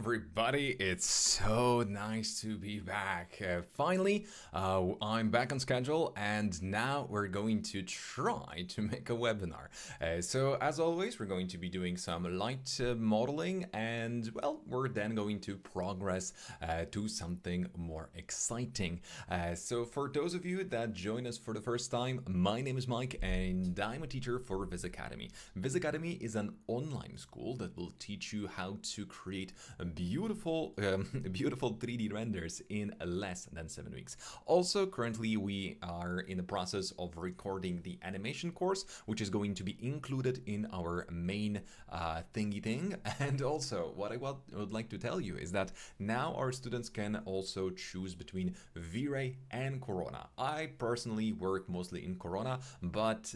everybody, it's so nice to be back. Finally, I'm back on schedule and now we're going to try to make a webinar. So as always, we're going to be doing some light modeling and well, we're then going to progress to something more exciting. So for those of you that join us for the first time, my name is Mike and I'm a teacher for VizAcademy. VizAcademy is an online school that will teach you how to create beautiful 3D renders in less than 7 weeks. Also, currently we are in the process of recording the animation course, which is going to be included in our main thingy thing. And also, what I would like to tell you is that now our students can also choose between V-Ray and Corona. I personally work mostly in Corona, but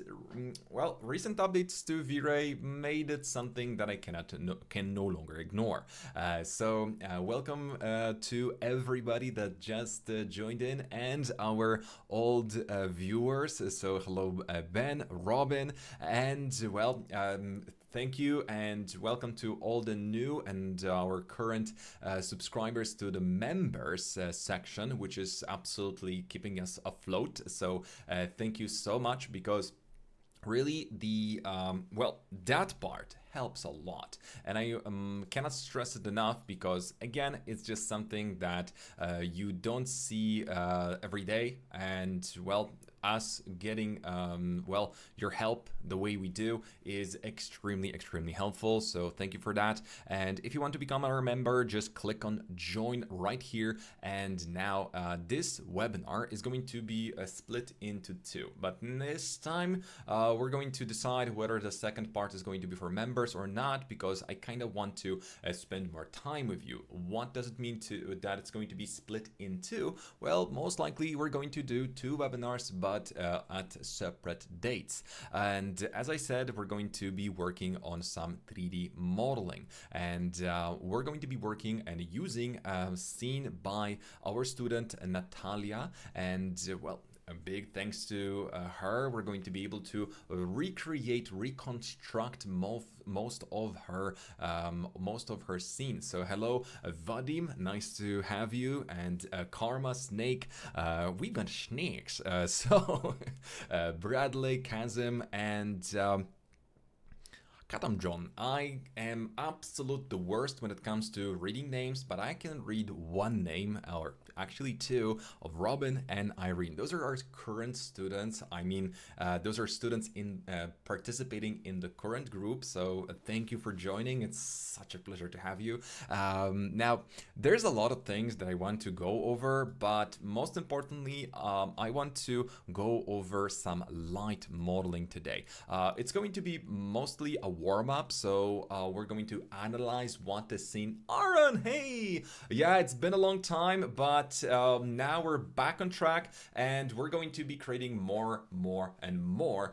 well, recent updates to V-Ray made it something that I can no longer ignore. So welcome to everybody that just joined in and our old viewers. So hello Ben, Robin, and well, thank you and welcome to all the new and our current subscribers to the members section, which is absolutely keeping us afloat. So thank you so much, because really the well, that part helps a lot, and I cannot stress it enough, because again, it's just something that you don't see every day, and well, us getting well, your help the way we do is extremely helpful, so thank you for that. And if you want to become our member, just click on join right here. And now this webinar is going to be split into two, but this time we're going to decide whether the second part is going to be for members or not, because I kind of want to spend more time with you. What does it mean that it's going to be split in two? Well, most likely we're going to do two webinars, but at separate dates. And as I said, we're going to be working on some 3D modeling, and we're going to be working and using a scene by our student Natalia. And well, a big thanks to her, we're going to be able to reconstruct most of her scenes. So hello Vadim, nice to have you, and Karma Snake, we got snakes, so Bradley, Kazim, and Katam John. I am absolute the worst when it comes to reading names, but I can read one name, or actually two, of Robin and Irene. Those are our current students. I mean, those are students in participating in the current group. So thank you for joining. It's such a pleasure to have you. Now, there's a lot of things that I want to go over, but most importantly, I want to go over some light modeling today. It's going to be mostly a warm-up, so we're going to analyze what the scene. Aaron, hey, yeah, it's been a long time, but now we're back on track, and we're going to be creating more and more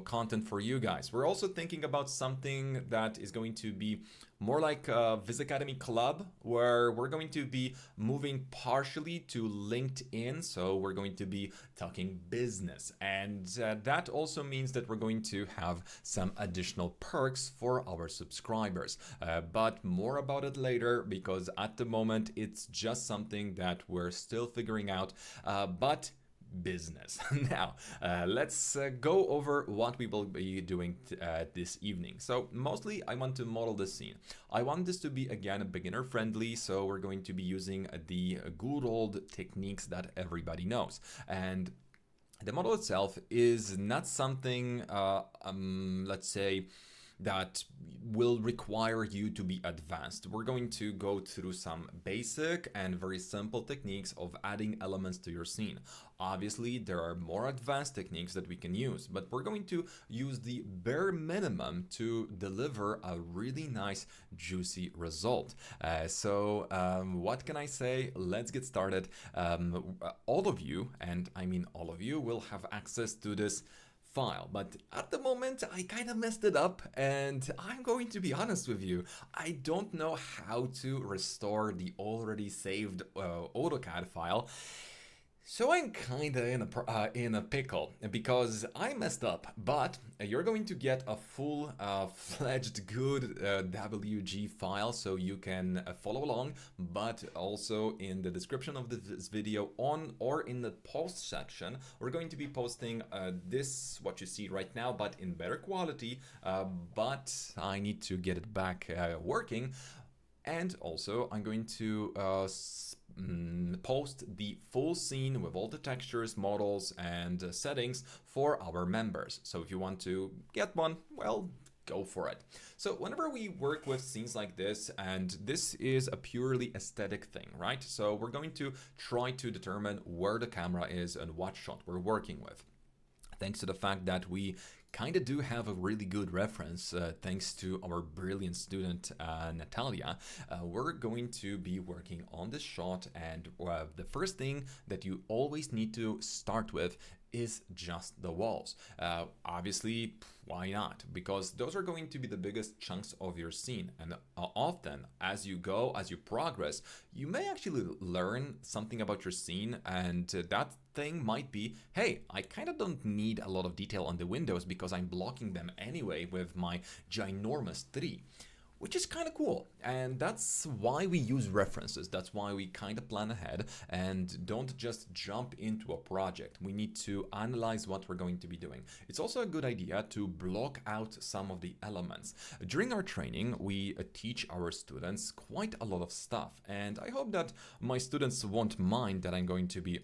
content for you guys. We're also thinking about something that is going to be more like a VizAcademy Club, where we're going to be moving partially to LinkedIn. So we're going to be talking business, and that also means that we're going to have some additional perks for our subscribers, but more about it later, because at the moment it's just something that we're still figuring out, but business. Now, let's go over what we will be doing this evening. So mostly I want to model the scene. I want this to be, again, beginner friendly, so we're going to be using the good old techniques that everybody knows. And the model itself is not something, let's say, that will require you to be advanced. We're going to go through some basic and very simple techniques of adding elements to your scene. Obviously, there are more advanced techniques that we can use, but we're going to use the bare minimum to deliver a really nice, juicy result. So what can I say? Let's get started. All of you, and I mean all of you, will have access to this file, but at the moment I kind of messed it up, and I'm going to be honest with you, I don't know how to restore the already saved AutoCAD file. So I'm kinda in a pickle because I messed up, but you're going to get a full fledged good WG file so you can follow along, but also in the description of this video on or in the post section, we're going to be posting this, what you see right now, but in better quality, but I need to get it back working. And also, I'm going to post the full scene with all the textures, models, and settings for our members. So if you want to get one, well, go for it. So whenever we work with scenes like this, and this is a purely aesthetic thing, right? So we're going to try to determine where the camera is and what shot we're working with. Thanks to the fact that we kind of do have a really good reference, thanks to our brilliant student Natalia, we're going to be working on this shot, and the first thing that you always need to start with is just the walls. Obviously, why not? Because those are going to be the biggest chunks of your scene, and often as you go, as you progress, you may actually learn something about your scene, and that thing might be, hey, I kind of don't need a lot of detail on the windows because I'm blocking them anyway with my ginormous tree. Which is kind of cool, and that's why we use references. That's why we kind of plan ahead and don't just jump into a project. We need to analyze what we're going to be doing. It's also a good idea to block out some of the elements. During our training, we teach our students quite a lot of stuff, and I hope that my students won't mind that I'm going to be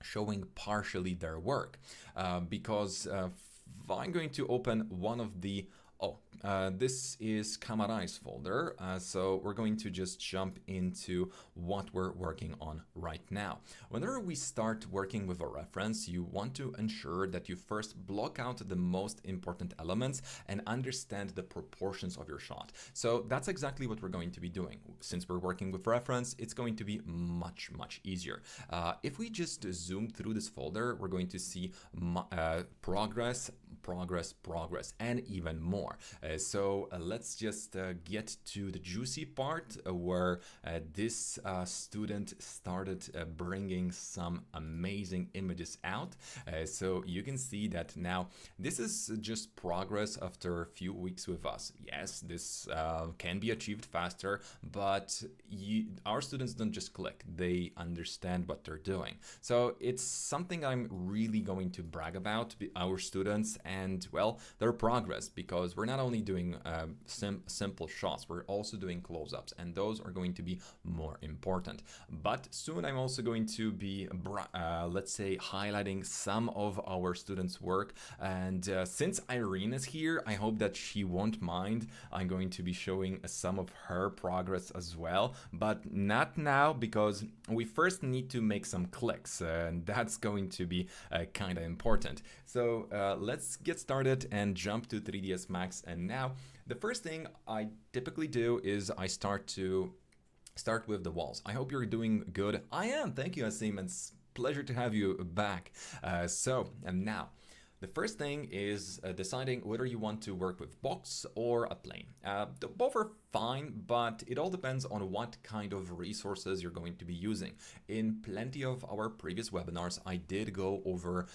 showing partially their work, because I'm going to open one of the this is Camari's folder, so we're going to just jump into what we're working on right now. Whenever we start working with a reference, you want to ensure that you first block out the most important elements and understand the proportions of your shot. So that's exactly what we're going to be doing. Since we're working with reference, it's going to be much easier. If we just zoom through this folder, we're going to see progress, and even more. So let's just get to the juicy part where this student started bringing some amazing images out. So you can see that now this is just progress after a few weeks with us. Yes, this can be achieved faster, but our students don't just click, they understand what they're doing. So it's something I'm really going to brag about, our students, and well, their progress, because we're not only doing simple shots, we're also doing close-ups, and those are going to be more important. But soon I'm also going to be let's say highlighting some of our students' work, and since Irene is here, I hope that she won't mind. I'm going to be showing some of her progress as well, but not now, because we first need to make some clicks, and that's going to be kind of important. So let's get started and jump to 3ds Max. And now the first thing I typically do is I start with the walls. I hope you're doing good. I am. Thank you, Asim. It's pleasure to have you back. And now the first thing is deciding whether you want to work with box or a plane. Both are fine, but it all depends on what kind of resources you're going to be using. In plenty of our previous webinars, I did go over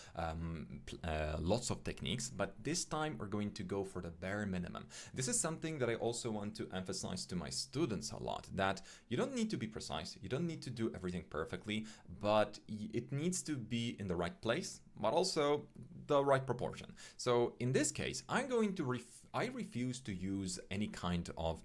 lots of techniques, but this time we're going to go for the bare minimum. This is something that I also want to emphasize to my students a lot, that you don't need to be precise, you don't need to do everything perfectly, but it needs to be in the right place, but also the right proportion. So in this case, I'm going to I refuse to use any kind of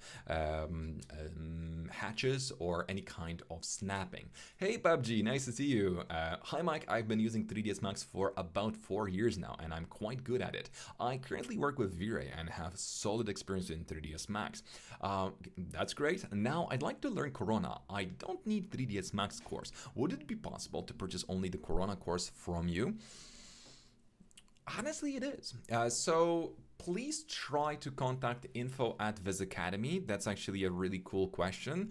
hatches or any kind of snapping. Hey PUBG, nice to see you. Hi Mike, I've been using 3ds Max for about 4 years now, and I'm quite good at it. I currently work with V-Ray and have solid experience in 3ds Max. That's great. Now I'd like to learn Corona. I don't need 3ds Max course. Would it be possible to purchase only the Corona course from you? Honestly, it is. So please try to contact info@VizAcademy. That's actually a really cool question.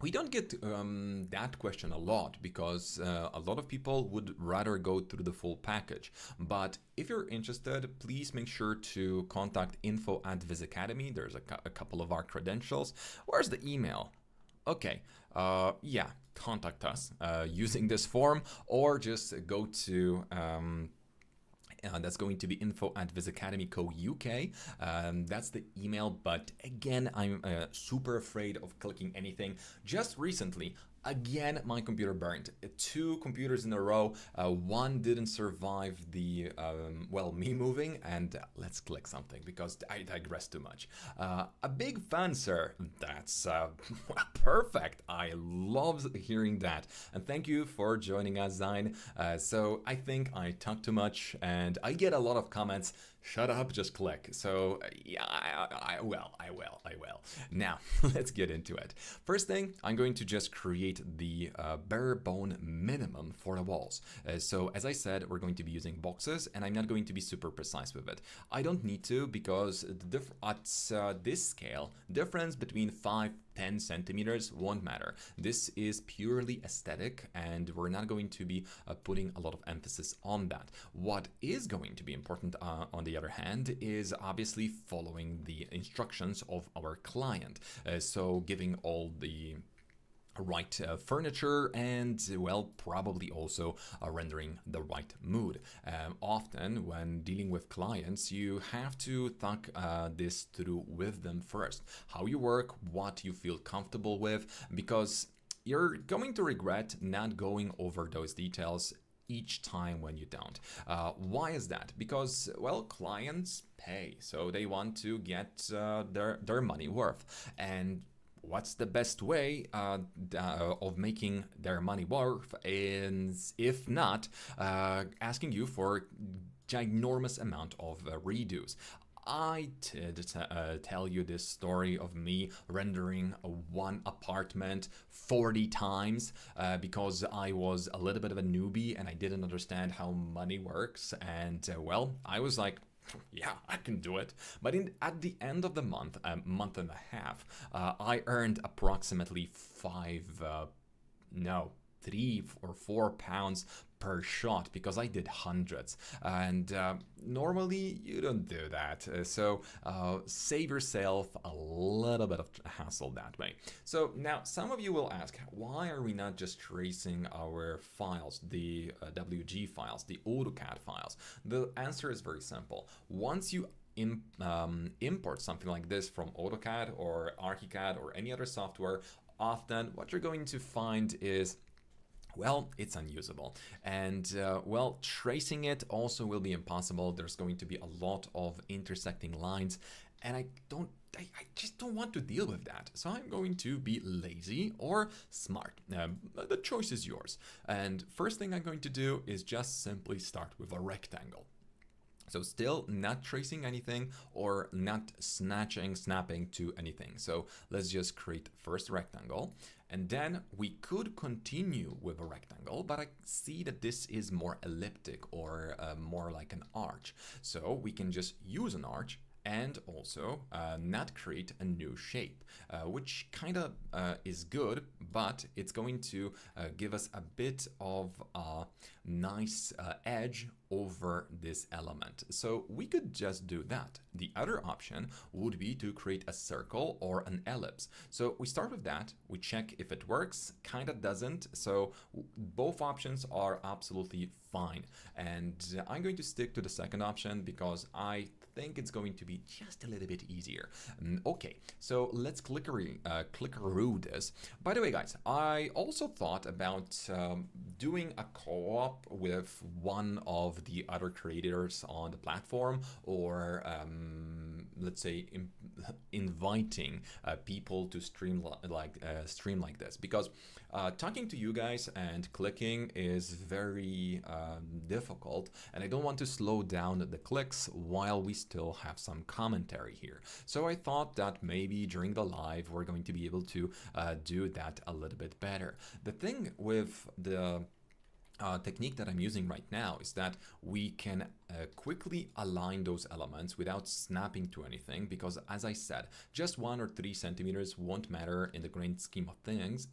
We don't get that question a lot because a lot of people would rather go through the full package. But if you're interested, please make sure to contact info@VizAcademy. There's a couple of our credentials. Where's the email? Okay, yeah, contact us using this form, or just go to that's going to be info@VizAcademy.co.uk. That's the email. But again, I'm super afraid of clicking anything. Just recently, again, my computer burned. Two computers in a row. One didn't survive the, well, me moving. And let's click something because I digress too much. A big fan, sir. That's perfect. I love hearing that. And thank you for joining us, Zine. So I think I talk too much and I get a lot of comments. Shut up, just click. So yeah, I will. Now, let's get into it. First thing, I'm going to just create the bare bone minimum for the walls. So as I said, we're going to be using boxes and I'm not going to be super precise with it. I don't need to because at this scale, difference between 5-10 centimeters won't matter. This is purely aesthetic and we're not going to be putting a lot of emphasis on that. What is going to be important on the other hand is obviously following the instructions of our client. So giving all the right furniture and, well, probably also rendering the right mood. Often when dealing with clients, you have to think this through with them first. How you work, what you feel comfortable with, because you're going to regret not going over those details each time when you don't. Why is that? Because, well, clients pay, so they want to get their money worth. And what's the best way of making their money worth is, if not, asking you for ginormous amount of redos. I did tell you this story of me rendering one apartment 40 times because I was a little bit of a newbie and I didn't understand how money works. And well, I was like, yeah, I can do it. But at the end of the month, a month and a half, I earned approximately 3 or 4 pounds per shot because I did hundreds, and normally you don't do that. So save yourself a little bit of hassle that way. So now some of you will ask, why are we not just tracing our files, the WG files, the AutoCAD files? The answer is very simple. Once you import something like this from AutoCAD or ArchiCAD or any other software, often what you're going to find is, well, it's unusable. And well, tracing it also will be impossible. There's going to be a lot of intersecting lines, and I just don't want to deal with that. So I'm going to be lazy or smart. The choice is yours. And first thing I'm going to do is just simply start with a rectangle. So still not tracing anything or not snapping to anything. So let's just create first rectangle. And then we could continue with a rectangle, but I see that this is more elliptic or more like an arch. So we can just use an arch and also not create a new shape, which kind of is good, but it's going to give us a bit of a nice edge over this element. So we could just do that. The other option would be to create a circle or an ellipse. So we start with that, we check if it works, kind of doesn't. So both options are absolutely fine. And I'm going to stick to the second option because I think it's going to be just a little bit easier. Okay, so let's clickaroo this. By the way, guys, I also thought about doing a co-op with one of the other creators on the platform, or let's say inviting people to stream like this, because talking to you guys and clicking is very difficult, and I don't want to slow down the clicks while we still have some commentary here. So I thought that maybe during the live we're going to be able to do that a little bit better. The thing with the technique that I'm using right now is that we can quickly align those elements without snapping to anything, because as I said, just 1 or 3 centimeters won't matter in the grand scheme of things,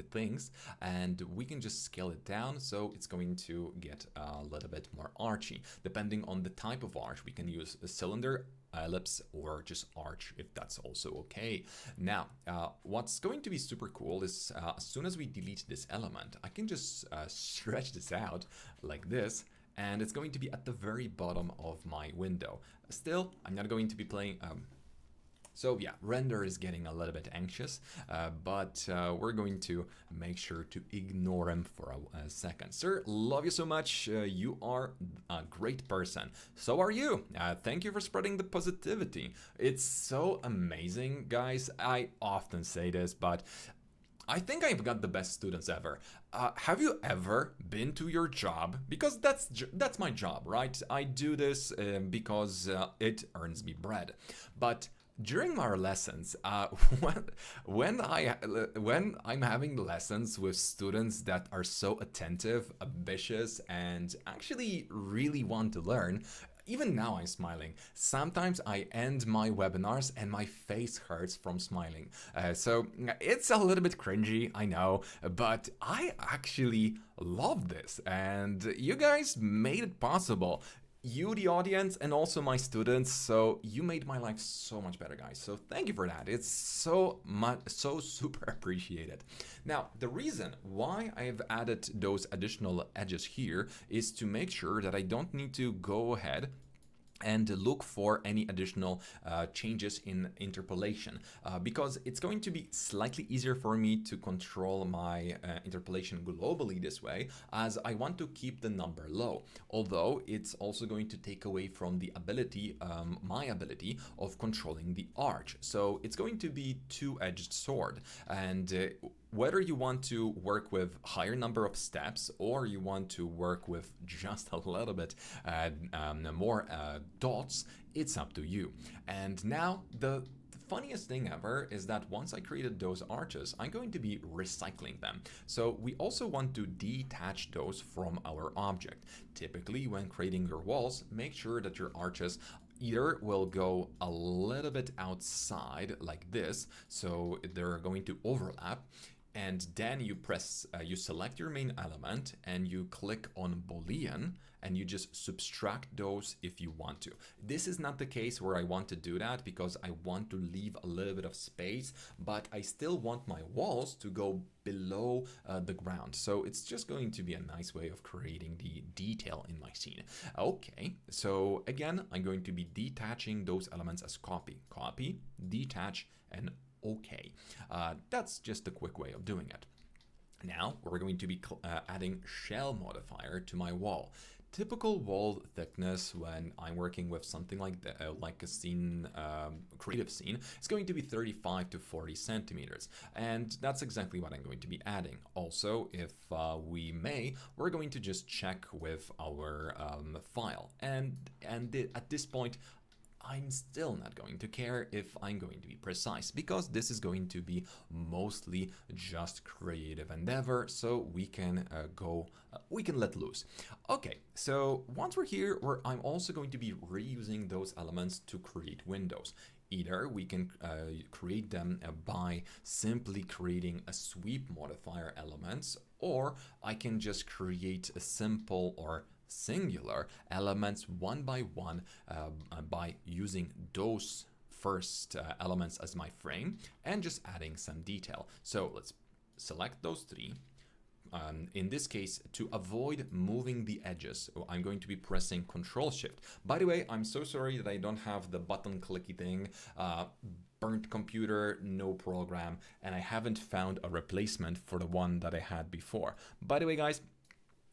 and we can just scale it down, so it's going to get a little bit more archy. Depending on the type of arch, we can use a cylinder ellipse or just arch, if that's also okay. Now, what's going to be super cool is as soon as we delete this element, I can just stretch this out like this, and it's going to be at the very bottom of my window. Still, I'm not going to be playing... So yeah, render is getting a little bit anxious, but we're going to make sure to ignore him for a second. Sir, love you so much. You are a great person. So are you. Thank you for spreading the positivity. It's so amazing, guys. I often say this, but I think I've got the best students ever. Have you ever been to your job? Because that's my job, right? I do this because it earns me bread. But during our lessons, when I'm having lessons with students that are so attentive, ambitious, and actually really want to learn, even now I'm smiling. Sometimes I end my webinars and my face hurts from smiling. So it's a little bit cringy, I know, but I actually love this, and you guys made it possible. You, the audience, and also my students, so you made my life so much better, guys. So thank you for that. It's so super appreciated. Now, the reason why I've added those additional edges here is to make sure that I don't need to go ahead and look for any additional changes in interpolation, because it's going to be slightly easier for me to control my interpolation globally this way, as I want to keep the number low, although it's also going to take away from the ability, my ability of controlling the arch. So it's going to be two-edged sword, and whether you want to work with higher number of steps or you want to work with just a little bit more dots, it's up to you. And now the funniest thing ever is that once I created those arches, I'm going to be recycling them. So we also want to detach those from our object. Typically, when creating your walls, make sure that your arches either will go a little bit outside like this, so they're going to overlap, and then you you select your main element and you click on Boolean and you just subtract those if you want to. This is not the case where I want to do that because I want to leave a little bit of space, but I still want my walls to go below the ground. So it's just going to be a nice way of creating the detail in my scene. Okay, so again, I'm going to be detaching those elements as copy, detach, and okay. That's just a quick way of doing it. Now we're going to be adding shell modifier to my wall. Typical wall thickness when I'm working with something like a scene, creative scene, is going to be 35 to 40 centimeters, and that's exactly what I'm going to be adding. Also, if we're going to just check with our file, and at this point, I'm still not going to care if I'm going to be precise, because this is going to be mostly just creative endeavor, so we can we can let loose. Okay, so once we're here, I'm also going to be reusing those elements to create windows. Either we can create them by simply creating a sweep modifier elements, or I can just create a simple or singular elements one by one by using those first elements as my frame and just adding some detail. So let's select those three. In this case, to avoid moving the edges, I'm going to be pressing Control-Shift. By the way, I'm so sorry that I don't have the button clicky thing. Burnt computer, no program, and I haven't found a replacement for the one that I had before. By the way, guys,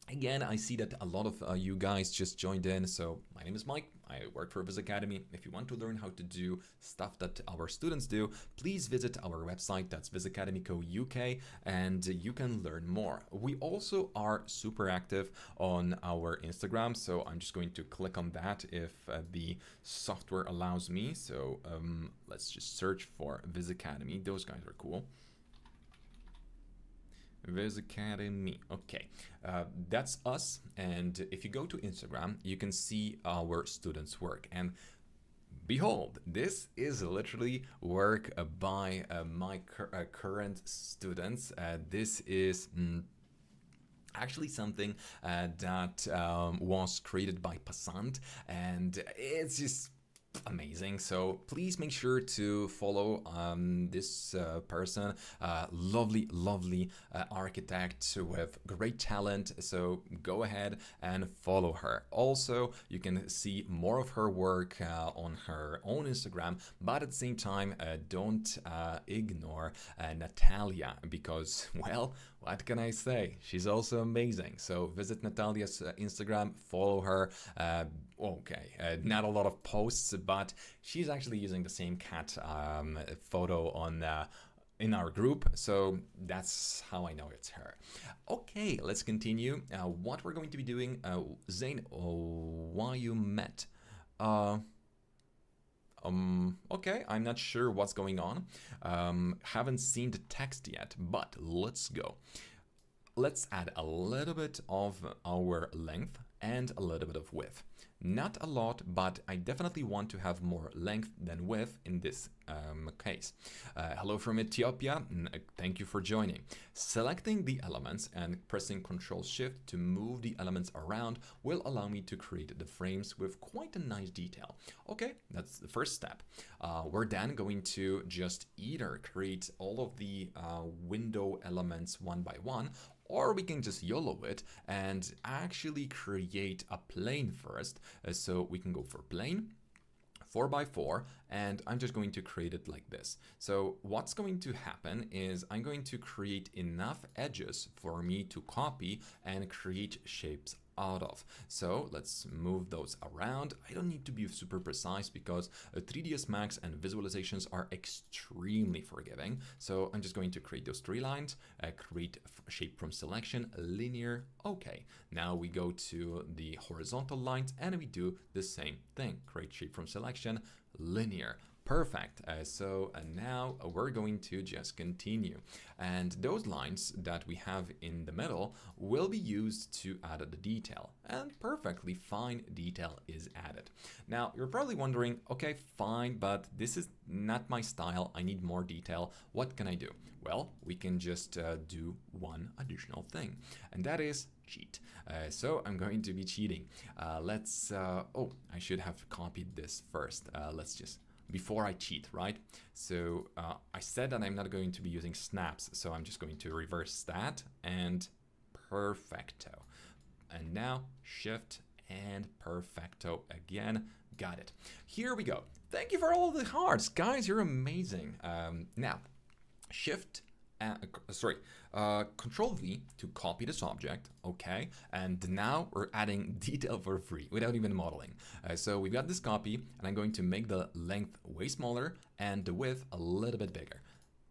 again, I see that a lot of you guys just joined in. So my name is Mike. I work for VizAcademy. If you want to learn how to do stuff that our students do, please visit our website. That's VizAcademy Co. UK, and you can learn more. We also are super active on our Instagram. So I'm just going to click on that if the software allows me. So let's just search for VizAcademy. Those guys are cool. VizAcademy. Okay, that's us. And if you go to Instagram, you can see our students' work. And behold, this is literally work by my current students. This is actually something that was created by Passant, and it's just amazing. So please make sure to follow this person, lovely architect with great talent. So go ahead and follow her. Also, you can see more of her work on her own Instagram, but at the same time, don't ignore Natalia, because, well, what can I say? She's also amazing. So visit Natalia's Instagram, follow her. Not a lot of posts, but she's actually using the same cat photo on in our group, so that's how I know it's her. Okay, let's continue. What we're going to be doing, Zain, why you met? Okay, I'm not sure what's going on. Haven't seen the text yet, but let's go. Let's add a little bit of our length and a little bit of width. Not a lot, but I definitely want to have more length than width in this case. Hello from Ethiopia, thank you for joining. Selecting the elements and pressing Ctrl-Shift to move the elements around will allow me to create the frames with quite a nice detail. Okay, that's the first step. We're then going to just either create all of the window elements one by one, or we can just YOLO it and actually create a plane first. So we can go for plane, 4x4, and I'm just going to create it like this. So what's going to happen is I'm going to create enough edges for me to copy and create shapes out of. So let's move those around. I don't need to be super precise because 3ds Max and visualizations are extremely forgiving. So I'm just going to create those 3 lines, create shape from selection, linear. Okay, now we go to the horizontal lines and we do the same thing. Create shape from selection, linear. Perfect. So now we're going to just continue. And those lines that we have in the middle will be used to add the detail. And perfectly fine detail is added. Now, you're probably wondering, okay, fine, but this is not my style. I need more detail. What can I do? Well, we can just do one additional thing, and that is cheat. So I'm going to be cheating. I should have copied this first. Let's just before I cheat, right? So I said that I'm not going to be using snaps, so I'm just going to reverse that and perfecto. And now shift and perfecto again. Got it. Here we go. Thank you for all the hearts, guys. You're amazing. Now shift. Control V to copy this object, okay? And now we're adding detail for free without even modeling. So we've got this copy, and I'm going to make the length way smaller and the width a little bit bigger.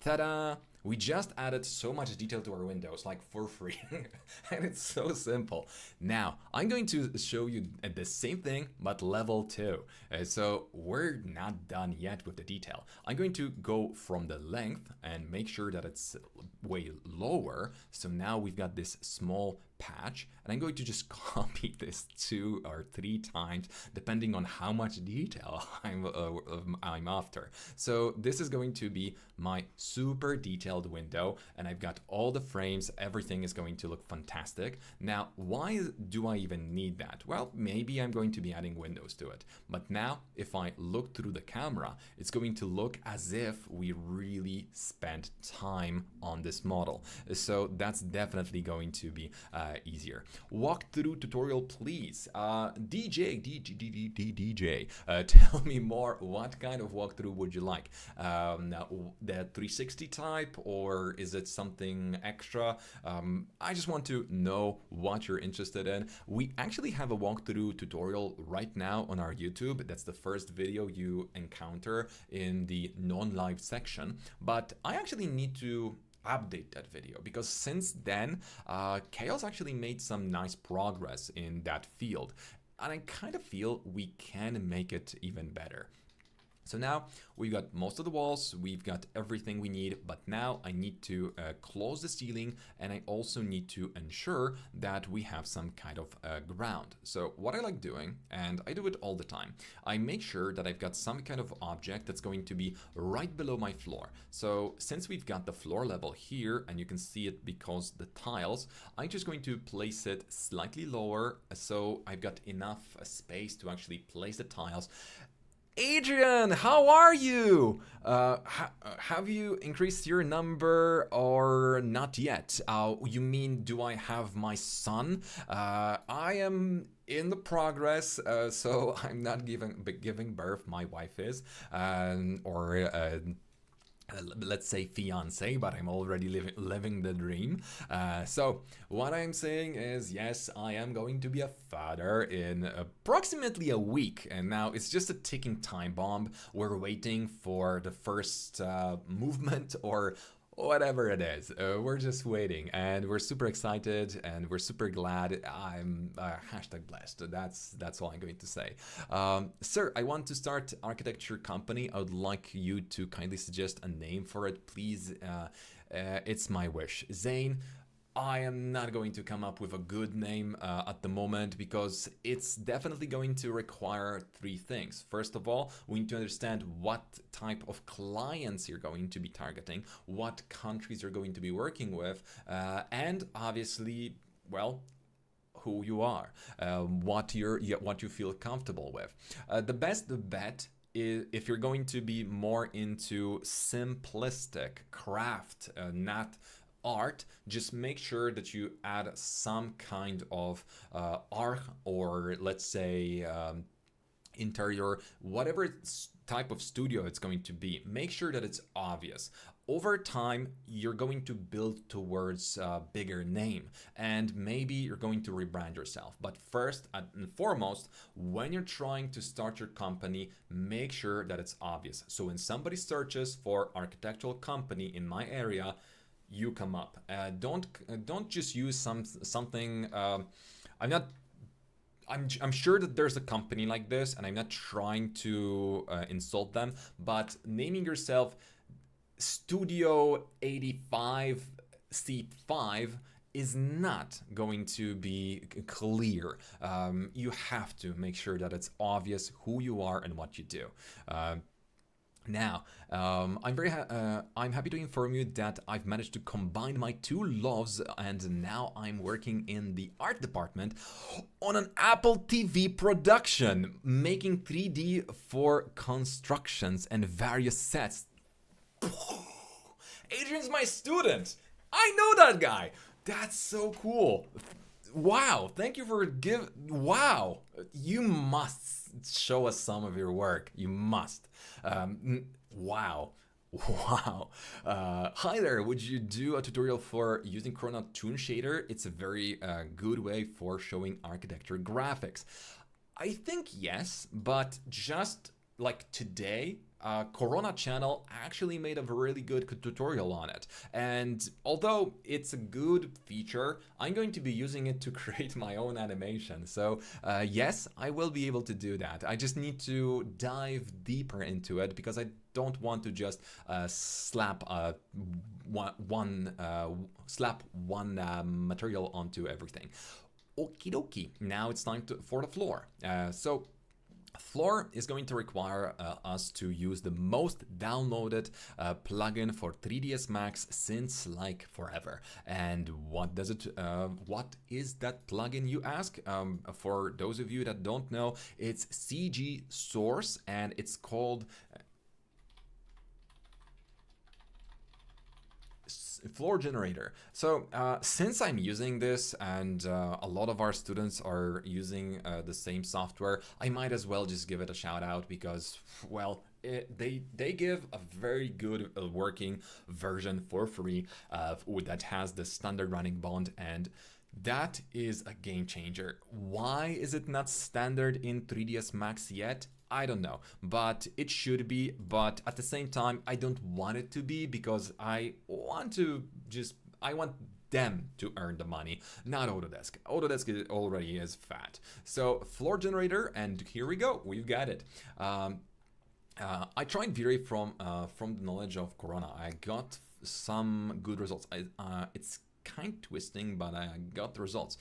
Ta-da! We just added so much detail to our windows, like for free. And it's so simple. Now, I'm going to show you the same thing, but level 2. So we're not done yet with the detail. I'm going to go from the length and make sure that it's way lower. So now we've got this small patch, and I'm going to just copy this 2 or 3 times depending on how much detail I'm after. So this is going to be my super detailed window, and I've got all the frames. Everything is going to look fantastic. Now, why do I even need that? Well, maybe I'm going to be adding windows to it, but now if I look through the camera, it's going to look as if we really spent time on this model. So that's definitely going to be easier. Walkthrough tutorial, please. DJ, tell me more. What kind of walkthrough would you like? The 360 type, or is it something extra? I just want to know what you're interested in. We actually have a walkthrough tutorial right now on our YouTube. That's the first video you encounter in the non-live section, but I actually need to update that video because since then Chaos actually made some nice progress in that field, and I kind of feel we can make it even better. So now we've got most of the walls, we've got everything we need, but now I need to close the ceiling, and I also need to ensure that we have some kind of ground. So what I like doing, and I do it all the time, I make sure that I've got some kind of object that's going to be right below my floor. So since we've got the floor level here, and you can see it because the tiles, I'm just going to place it slightly lower so I've got enough space to actually place the tiles. Adrian, how are you? Have you increased your number or not yet? You mean, do I have my son? I am in the progress, so I'm not giving birth. My wife is, or let's say fiance, but I'm already living the dream. So what I'm saying is, yes, I am going to be a father in approximately a week, and now it's just a ticking time bomb. We're waiting for the first movement or whatever it is. We're just waiting, and we're super excited, and we're super glad. I'm hashtag blessed. That's all I'm going to say. Sir, I want to start architecture company. I would like you to kindly suggest a name for it, please. It's my wish. Zane, I am not going to come up with a good name at the moment because it's definitely going to require three things. First of all, we need to understand what type of clients you're going to be targeting, what countries you're going to be working with, and obviously, well, who you are, what you feel comfortable with. The best bet is if you're going to be more into simplistic craft, not art, just make sure that you add some kind of art, or let's say interior, whatever type of studio it's going to be. Make sure that it's obvious. Over time, you're going to build towards a bigger name, and maybe you're going to rebrand yourself. But first and foremost, when you're trying to start your company, make sure that it's obvious. So when somebody searches for architectural company in my area, you come up. Don't just use something. I'm sure that there's a company like this, and I'm not trying to insult them, but naming yourself Studio 85 Seat 5 is not going to be clear. You have to make sure that it's obvious who you are and what you do. Now, I'm happy to inform you that I've managed to combine my two loves, and now I'm working in the art department on an Apple TV production, making 3D for constructions and various sets. Adrian's my student. I know that guy. That's so cool. Wow, thank you for wow, you must show us some of your work. You must. Wow. Wow. Hi there, would you do a tutorial for using Corona Toon Shader? It's a very good way for showing architecture graphics. I think yes, but just like today, Corona channel actually made a really good tutorial on it. And although it's a good feature, I'm going to be using it to create my own animation. So yes, I will be able to do that. I just need to dive deeper into it because I don't want to just slap one material onto everything. Okie dokie. Now it's time for the floor. So Floor is going to require us to use the most downloaded plugin for 3ds Max since like forever. And what does it? What is that plugin, you ask? For those of you that don't know, it's CG Source, and it's called Floor Generator. So since I'm using this and a lot of our students are using the same software, I might as well just give it a shout out because, well, they give a very good working version for free that has the standard running bond, and that is a game changer. Why is it not standard in 3ds Max yet? I don't know, but it should be. But at the same time, I don't want it to be because I want them to earn the money, not Autodesk. Autodesk already is fat. So Floor Generator, and here we go. We've got it. I tried Viri from the knowledge of Corona. I got some good results. It's kind of twisting, but I got the results.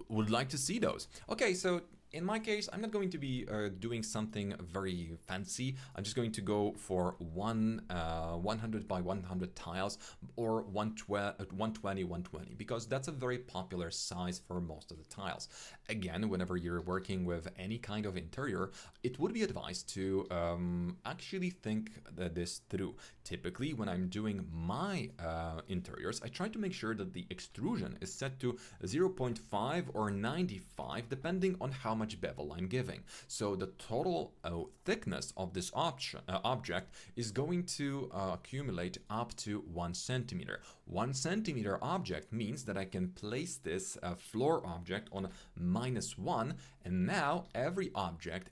Would like to see those. Okay, so in my case, I'm not going to be doing something very fancy. I'm just going to go for 100 by 100 tiles or 120, 120, because that's a very popular size for most of the tiles. Again, whenever you're working with any kind of interior, it would be advised to actually think this through. Typically, when I'm doing my interiors, I try to make sure that the extrusion is set to 0.5 or 95, depending on how much bevel I'm giving. So the total thickness of this object is going to accumulate up to 1 centimeter. 1 centimeter object means that I can place this floor object on -1, and now every object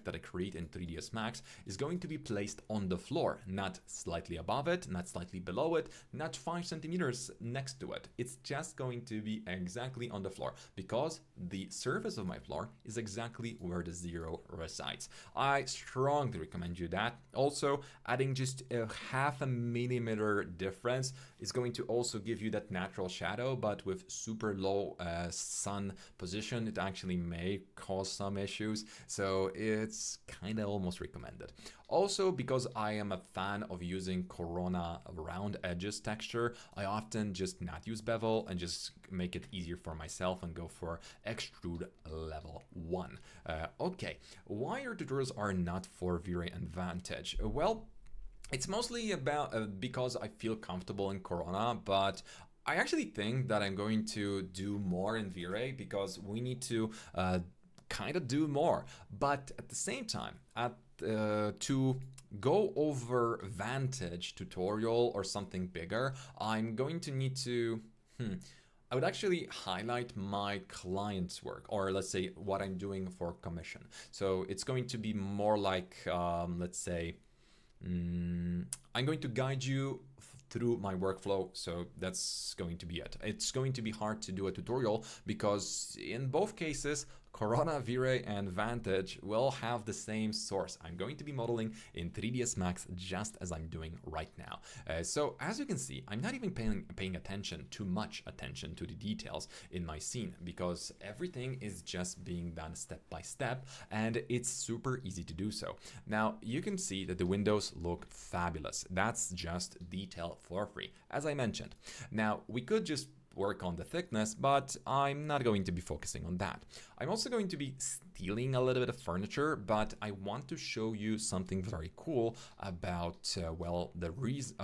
that I create in 3ds Max is going to be placed on the floor, not slightly above it, not slightly below it, not 5 centimeters next to it. It's just going to be exactly on the floor, because the surface of my floor is exactly where the 0 resides. I strongly recommend you that. Also, adding just a 0.5 millimeter difference is going to also give you that natural shadow, but with super low sun position, it actually may cause some issues. So it's kind of almost recommended. Also, because I am a fan of using Corona round edges texture, I often just not use bevel and just make it easier for myself and go for extrude level 1. Okay, why your tutorials are not for V-Ray and Vantage? Well, it's mostly about because I feel comfortable in Corona, but I actually think that I'm going to do more in V-Ray because we need to kind of do more. But at the same time, to go over Vantage tutorial or something bigger, I'm going to need to I would actually highlight my client's work, or let's say what I'm doing for commission. So it's going to be more like let's say I'm going to guide you through my workflow, so that's going to be it. It's going to be hard to do a tutorial because in both cases, Corona, V-Ray, and Vantage will have the same source. I'm going to be modeling in 3ds Max just as I'm doing right now. So as you can see, I'm not even paying too much attention to the details in my scene because everything is just being done step by step, and it's super easy to do so. Now you can see that the windows look fabulous. That's just detail for free, as I mentioned. Now we could just work on the thickness, but I'm not going to be focusing on that. I'm also going to be stealing a little bit of furniture, but I want to show you something very cool about, well, the reason,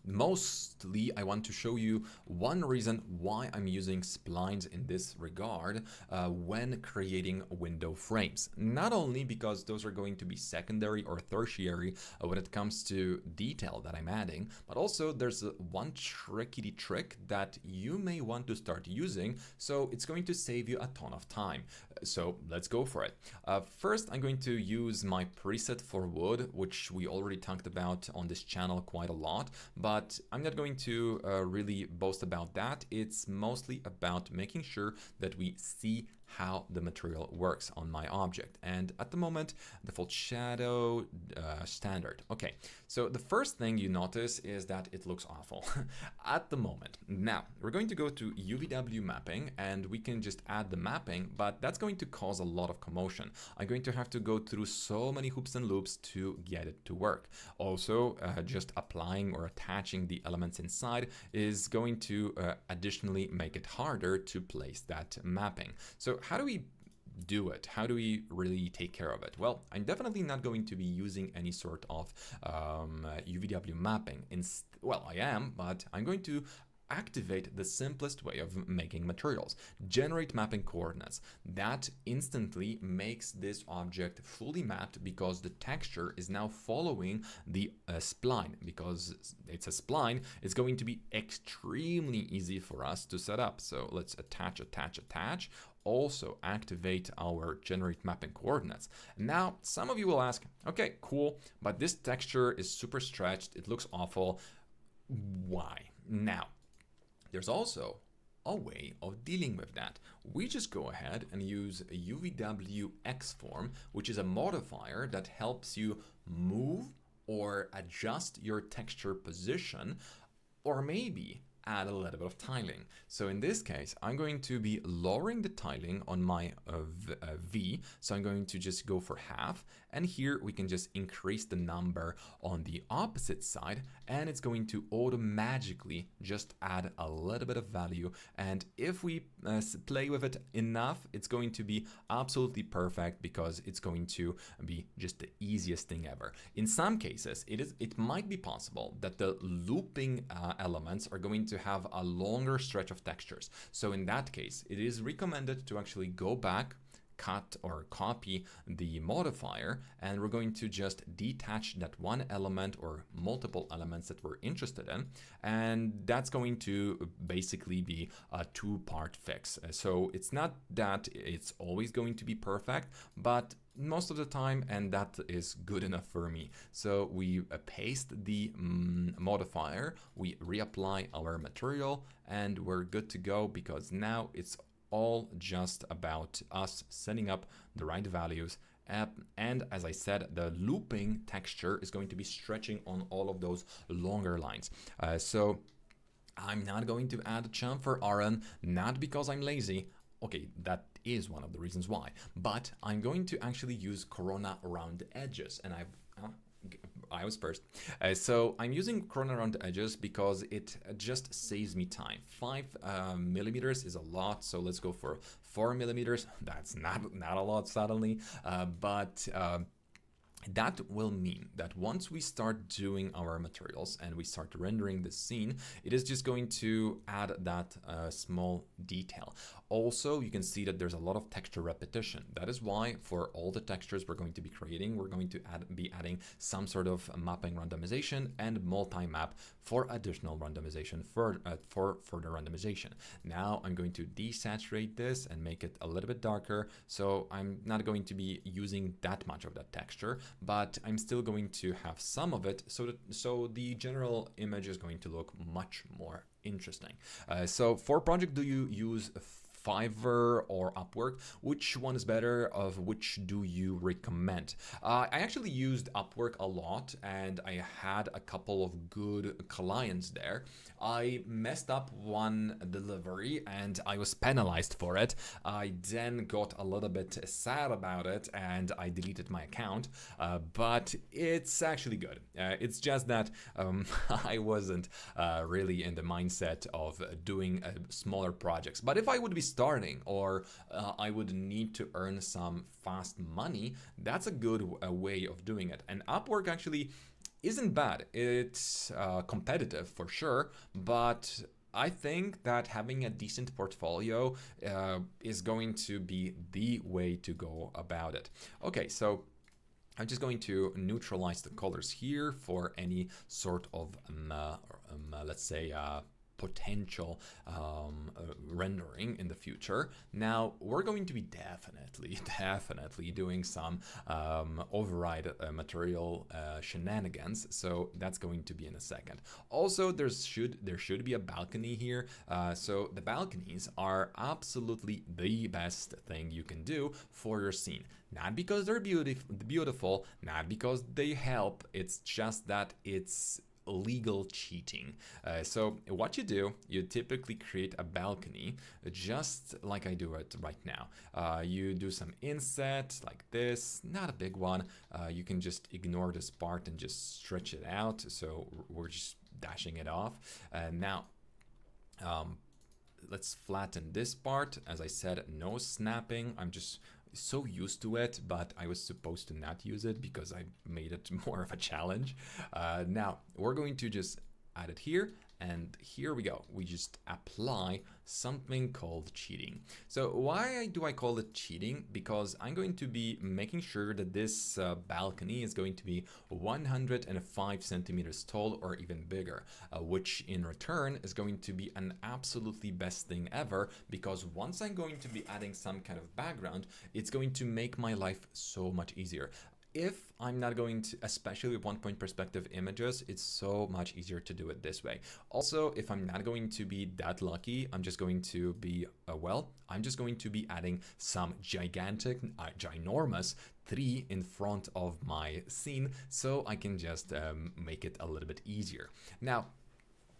mostly I want to show you one reason why I'm using splines in this regard when creating window frames. Not only because those are going to be secondary or tertiary when it comes to detail that I'm adding, but also there's one tricky trick that you may want to start using, so it's going to save you a ton of time. So let's go for it. First, I'm going to use my preset for wood, which we already talked about on this channel quite a lot, but I'm not going to really boast about that. It's mostly about making sure that we see how the material works on my object. And at the moment, default shadow standard. Okay, so the first thing you notice is that it looks awful at the moment. Now, we're going to go to UVW mapping and we can just add the mapping, but that's going to cause a lot of commotion. I'm going to have to go through so many hoops and loops to get it to work. Also, just applying or attaching the elements inside is going to additionally make it harder to place that mapping. So how do we do it? How do we really take care of it? Well, I'm definitely not going to be using any sort of UVW mapping. Well, I am, but I'm going to activate the simplest way of making materials. Generate mapping coordinates. That instantly makes this object fully mapped because the texture is now following the spline. Because it's a spline, it's going to be extremely easy for us to set up. So let's attach. Also activate our generate mapping coordinates. Now, some of you will ask, okay, cool, but this texture is super stretched. It looks awful. Why? Now, there's also a way of dealing with that. We just go ahead and use a UVW Xform, which is a modifier that helps you move or adjust your texture position, or maybe add a little bit of tiling. So in this case, I'm going to be lowering the tiling on my V. So I'm going to just go for half. And here we can just increase the number on the opposite side, and it's going to automatically just add a little bit of value. And if we play with it enough, it's going to be absolutely perfect, because it's going to be just the easiest thing ever. In some cases, it might be possible that the looping elements are going to have a longer stretch of textures. So in that case, it is recommended to actually go back, cut or copy the modifier, and we're going to just detach that one element or multiple elements that we're interested in, and that's going to basically be a two-part fix. So it's not that it's always going to be perfect, but most of the time, and that is good enough for me. So we paste the modifier, we reapply our material, and we're good to go, because now it's all just about us setting up the right values. And as I said, the looping texture is going to be stretching on all of those longer lines. So I'm not going to add a chamfer Aaron, not because I'm lazy. Okay, that is one of the reasons why. But I'm going to actually use Corona around the edges, and I was first. So I'm using Corona around the edges because it just saves me time. 5 millimeters is a lot, so let's go for 4 millimeters. That's not a lot suddenly, but that will mean that once we start doing our materials and we start rendering the scene, it is just going to add that small detail. Also, you can see that there's a lot of texture repetition. That is why for all the textures we're going to be creating, we're going to be adding some sort of mapping randomization and multi-map for additional randomization for further randomization. Now I'm going to desaturate this and make it a little bit darker. So I'm not going to be using that much of that texture, but I'm still going to have some of it, so the general image is going to look much more interesting. So for project, do you use Fiverr or Upwork? Which one is better? Of which do you recommend? I actually used Upwork a lot, and I had a couple of good clients there. I messed up one delivery and I was penalized for it. I then got a little bit sad about it and I deleted my account, but it's actually good. It's just that I wasn't really in the mindset of doing smaller projects. But if I would be starting, or I would need to earn some fast money, that's a good way of doing it. And Upwork actually isn't bad. It's competitive for sure, but I think that having a decent portfolio is going to be the way to go about it. Okay, so I'm just going to neutralize the colors here for any sort of, let's say, potential rendering in the future. Now we're going to be definitely doing some override material shenanigans, so that's going to be in a second. Also, there should be a balcony here, so the balconies are absolutely the best thing you can do for your scene. Not because they're beautiful, not because they help, it's just that it's legal cheating. So what you do, you typically create a balcony just like I do it right now. You do some inset like this, not a big one. You can just ignore this part and just stretch it out. So we're just dashing it off. Now, let's flatten this part. As I said, no snapping. I'm just so used to it, but I was supposed to not use it because I made it more of a challenge. Now we're going to just add it here, and here we go. We just apply something called cheating. So why do I call it cheating? Because I'm going to be making sure that this balcony is going to be 105 centimeters tall or even bigger, which in return is going to be an absolutely best thing ever, because once I'm going to be adding some kind of background, it's going to make my life so much easier. If I'm not going to, especially with one-point perspective images, it's so much easier to do it this way. Also, if I'm not going to be that lucky, I'm just going to be, I'm just going to be adding some gigantic, ginormous tree in front of my scene, so I can just make it a little bit easier. Now,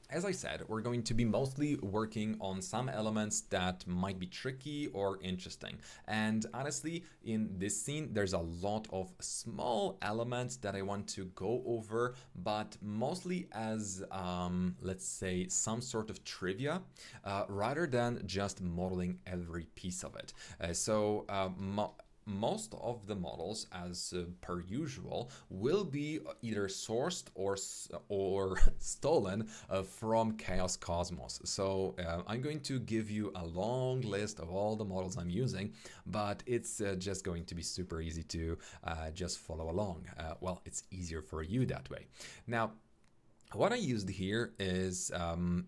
as I said, we're going to be mostly working on some elements that might be tricky or interesting. And honestly, in this scene, there's a lot of small elements that I want to go over, but mostly as, let's say, some sort of trivia, rather than just modeling every piece of it. Most of the models, as per usual, will be either sourced or stolen from Chaos Cosmos. So I'm going to give you a long list of all the models I'm using, but it's just going to be super easy to just follow along. Well, it's easier for you that way. Now, what I used here is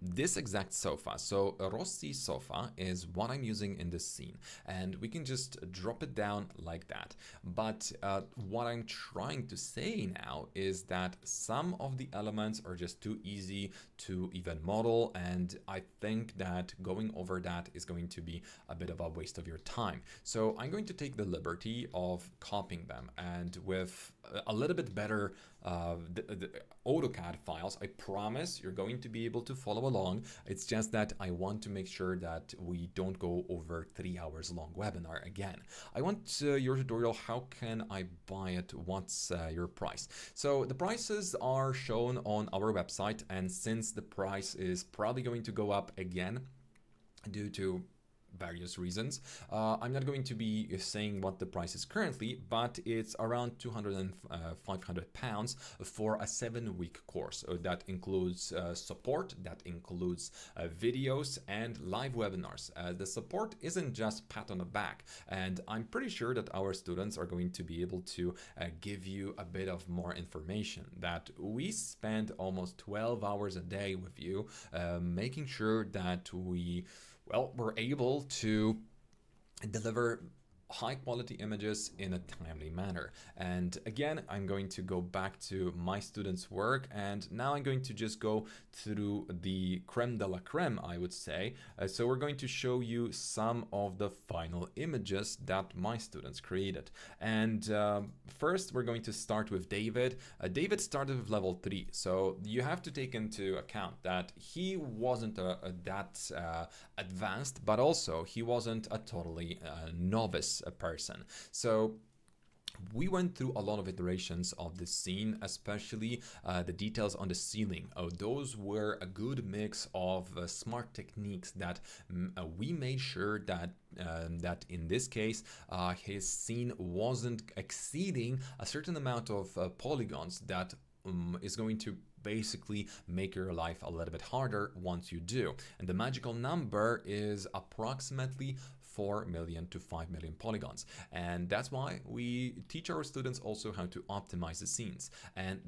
this exact sofa. So Rossi sofa is what I'm using in this scene, and we can just drop it down like that. But what I'm trying to say now is that some of the elements are just too easy to even model, and I think that going over that is going to be a bit of a waste of your time. So I'm going to take the liberty of copying them, and with a little bit better the AutoCAD files, I promise you're going to be able to follow along. It's just that I want to make sure that we don't go over 3 hours long webinar again. I want your tutorial, how can I buy it, what's your price? So the prices are shown on our website, and since the price is probably going to go up again due to various reasons. I'm not going to be saying what the price is currently, but it's around 200 and 500 pounds for a 7-week course. So that includes support, that includes videos and live webinars. The support isn't just pat on the back, and I'm pretty sure that our students are going to be able to give you a bit of more information, that we spend almost 12 hours a day with you, making sure that we're able to deliver high quality images in a timely manner. And again, I'm going to go back to my students' work, and now I'm going to just go through the creme de la creme, I would say. So we're going to show you some of the final images that my students created. And first, we're going to start with David. David started with level 3, so you have to take into account that he wasn't that advanced, but also he wasn't a totally novice a person. So we went through a lot of iterations of this scene, especially the details on the ceiling. Those were a good mix of smart techniques that we made sure that that in this case his scene wasn't exceeding a certain amount of polygons that is going to basically make your life a little bit harder once you do. And the magical number is approximately 4 million to 5 million polygons. And that's why we teach our students also how to optimize the scenes. And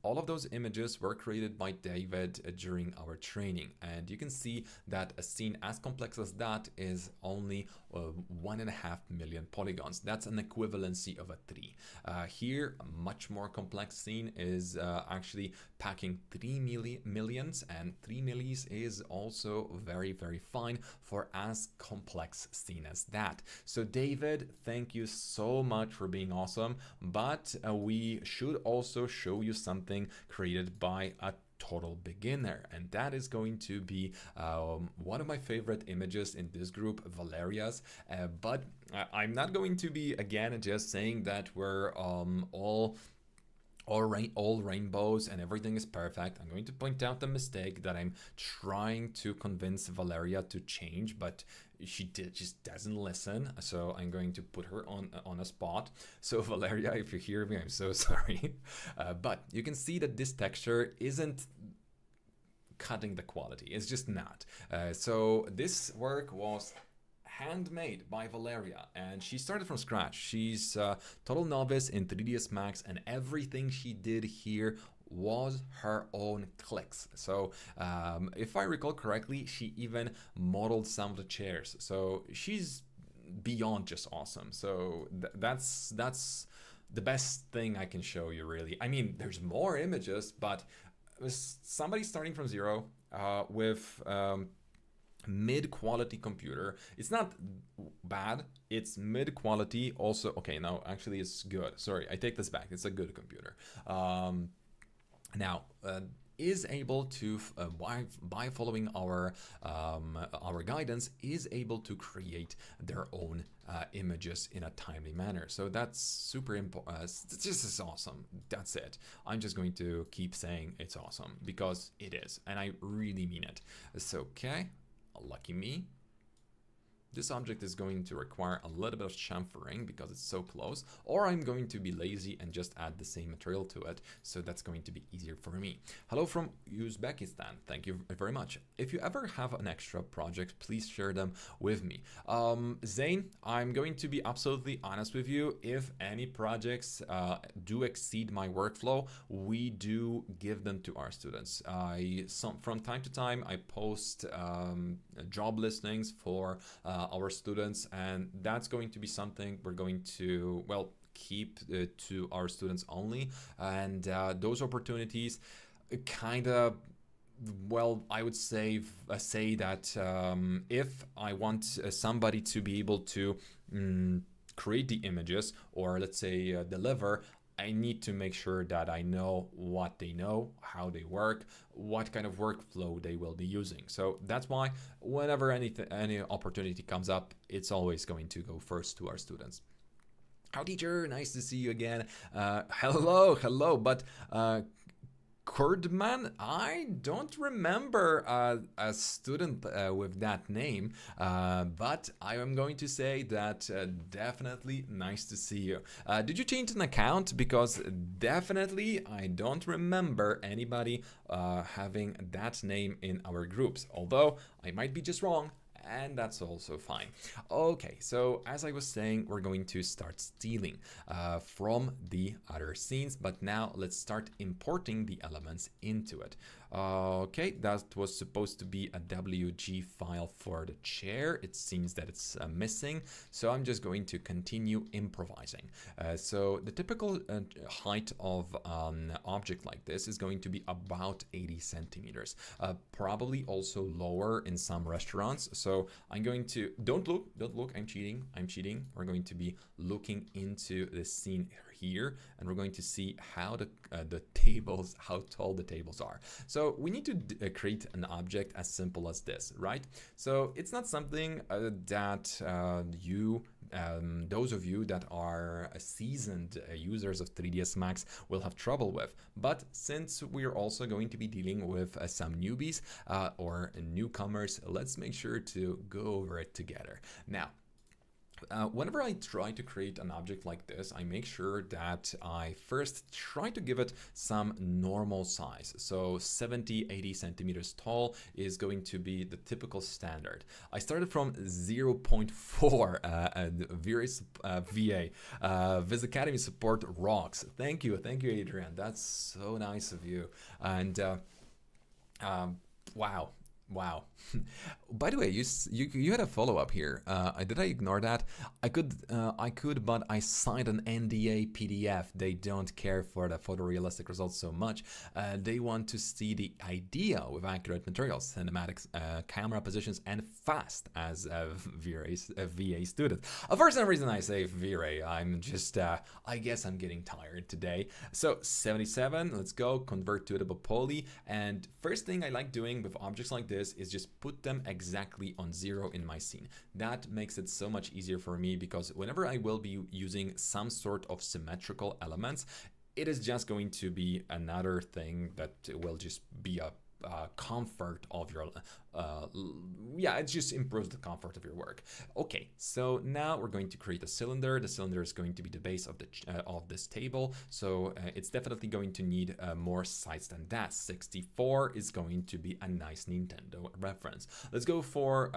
all of those images were created by David during our training. And you can see that a scene as complex as that is only 1.5 million polygons. That's an equivalency of a 3. Here, a much more complex scene is actually packing 3 millions, and 3 millis is also very, very fine for as complex scene as that. So David, thank you so much for being awesome, but we should also show you something created by a total beginner, and that is going to be one of my favorite images in this group, Valeria's, but I'm not going to be again just saying that we're all rainbows and everything is perfect. I'm going to point out the mistake that I'm trying to convince Valeria to change, but she just doesn't listen. So I'm going to put her on a spot. So Valeria, if you hear me, I'm so sorry. But you can see that this texture isn't cutting the quality. It's just not. So this work was handmade by Valeria, and she started from scratch. She's a total novice in 3ds Max, and everything she did here was her own clicks. So if I recall correctly, she even modeled some of the chairs. So she's beyond just awesome. So that's the best thing I can show you, really. I mean, there's more images, but somebody starting from zero with mid-quality computer. It's not bad, it's mid-quality also. Okay, no, actually it's good. Sorry, I take this back. It's a good computer. Now, is able to, by following our guidance, is able to create their own images in a timely manner. So that's super important. This is awesome. That's it. I'm just going to keep saying it's awesome because it is, and I really mean it. So, okay, lucky me. This object is going to require a little bit of chamfering because it's so close, or I'm going to be lazy and just add the same material to it, so that's going to be easier for me. Hello from Uzbekistan, thank you very much. If you ever have an extra project, please share them with me. Zane, I'm going to be absolutely honest with you. If any projects do exceed my workflow, we do give them to our students. From time to time, I post job listings for our students, and that's going to be something we're going to, well, keep to our students only. And those opportunities kind of, well, I would say that if I want somebody to be able to create the images, or let's say deliver, I need to make sure that I know what they know, how they work, what kind of workflow they will be using. So that's why whenever any opportunity comes up, it's always going to go first to our students. How teacher, nice to see you again. Hello, but Kurdman, I don't remember a student with that name, but I am going to say that definitely nice to see you. Did you change an account? Because definitely I don't remember anybody having that name in our groups, although I might be just wrong. And that's also fine. Okay, so as I was saying, we're going to start stealing from the other scenes, but now let's start importing the elements into it. Okay, that was supposed to be a WG file for the chair. It seems that it's missing, so I'm just going to continue improvising. So the typical height of an object like this is going to be about 80 centimeters, probably also lower in some restaurants. So I'm going to, don't look, I'm cheating. We're going to be looking into the scene here, and we're going to see how the tables, how tall the tables are. So we need to create an object as simple as this, right? So it's not something that those of you that are seasoned users of 3ds Max will have trouble with. But since we're also going to be dealing with some newbies or newcomers, let's make sure to go over it together. Now, whenever I try to create an object like this, I make sure that I first try to give it some normal size. So 70-80 centimeters tall is going to be the typical standard. I started from 0.4 VA. VizAcademy support rocks. Thank you, Adrian. That's so nice of you. And wow. By the way, you had a follow-up here. Did I ignore that? I could, but I signed an NDA PDF. They don't care for the photorealistic results so much. They want to see the idea with accurate materials, cinematics, camera positions, and fast as a VA student. For some reason I say VA. I'm just, I guess I'm getting tired today. So 77, let's go, convert to the poly. And first thing I like doing with objects like this is just put them exactly on 0 in my scene. That makes it so much easier for me, because whenever I will be using some sort of symmetrical elements, it is just going to be another thing that will just be a comfort of your it just improves the comfort of your work. Okay, so now we're going to create a cylinder. The cylinder is going to be the base of the of this table, so it's definitely going to need more sides than that. 64 is going to be a nice Nintendo reference. Let's go for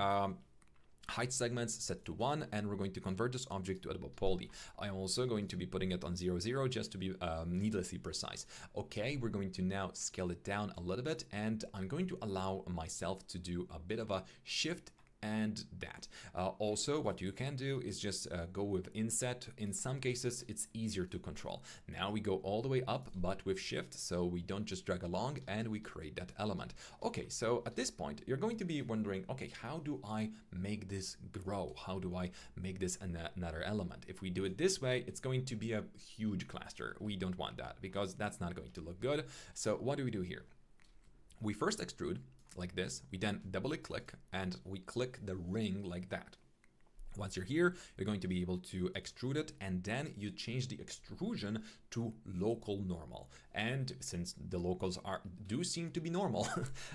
height segments set to 1, and we're going to convert this object to editable poly. I'm also going to be putting it on 0, 0 just to be needlessly precise. Okay, we're going to now scale it down a little bit, and I'm going to allow myself to do a bit of a shift and that. Also, what you can do is just go with inset. In some cases, it's easier to control. Now we go all the way up, but with shift, so we don't just drag along, and we create that element. Okay, so at this point, you're going to be wondering, okay, how do I make this grow? How do I make this another element? If we do it this way, it's going to be a huge cluster. We don't want that, because that's not going to look good. So what do we do here? We first extrude like this, we then double click and we click the ring like that. Once you're here, you're going to be able to extrude it, and then you change the extrusion to local normal. And since the locals do seem to be normal,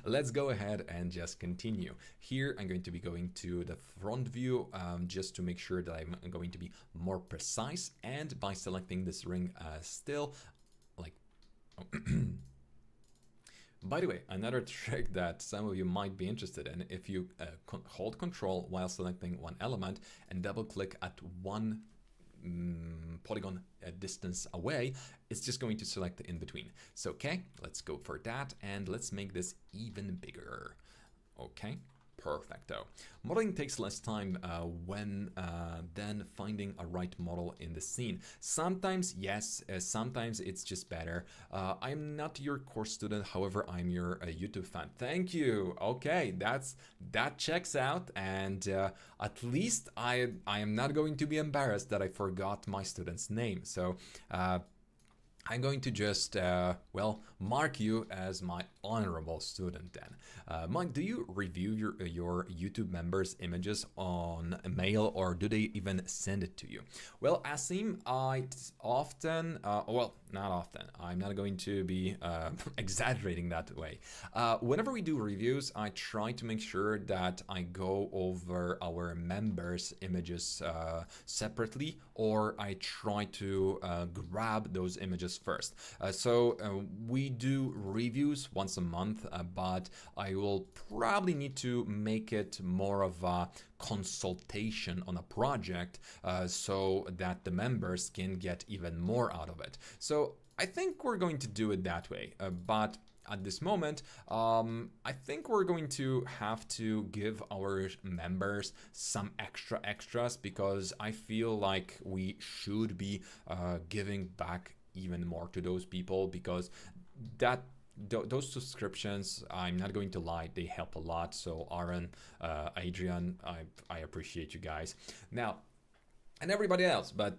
let's go ahead and just continue. Here, I'm going to be going to the front view just to make sure that I'm going to be more precise. And by selecting this ring still, like... By the way, another trick that some of you might be interested in, if you hold Control while selecting one element and double click at one polygon distance away, it's just going to select the in between. So, okay, let's go for that and let's make this even bigger. Okay. Perfecto. Modeling takes less time when then finding a right model in the scene. Sometimes, yes, sometimes it's just better. I'm not your course student, however, I'm your YouTube fan. Thank you. Okay, that checks out, and at least I am not going to be embarrassed that I forgot my student's name. So I'm going to just, well, mark you as my honorable student then. Mike, do you review your YouTube members' images on mail, or do they even send it to you? Well, Asim, I often, well, not often, I'm not going to be exaggerating that way. Whenever we do reviews, I try to make sure that I go over our members' images separately, or I try to grab those images first. So we do reviews once a month, but I will probably need to make it more of a consultation on a project so that the members can get even more out of it. So I think we're going to do it that way, but at this moment, I think we're going to have to give our members some extras, because I feel like we should be giving back even more to those people, because those subscriptions, I'm not going to lie, they help a lot. So Aaron, Adrian, I appreciate you guys. Now, and everybody else, but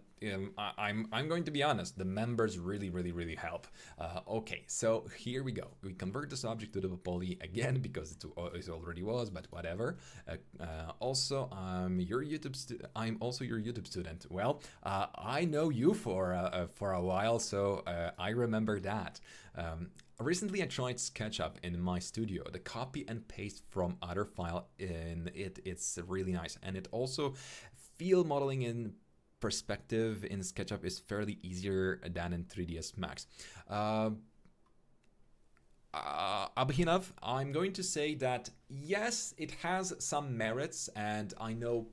I'm going to be honest, the members really help. Okay, so here we go. We convert this object to the poly again because it already was, but whatever. Also, I'm also your YouTube student. Well, I know you for a while, so I remember that. Recently, I tried SketchUp in my studio. The copy and paste from other file in it's really nice, and it also field modeling in perspective in SketchUp is fairly easier than in 3ds Max. Abhinav, I'm going to say that yes, it has some merits, and I know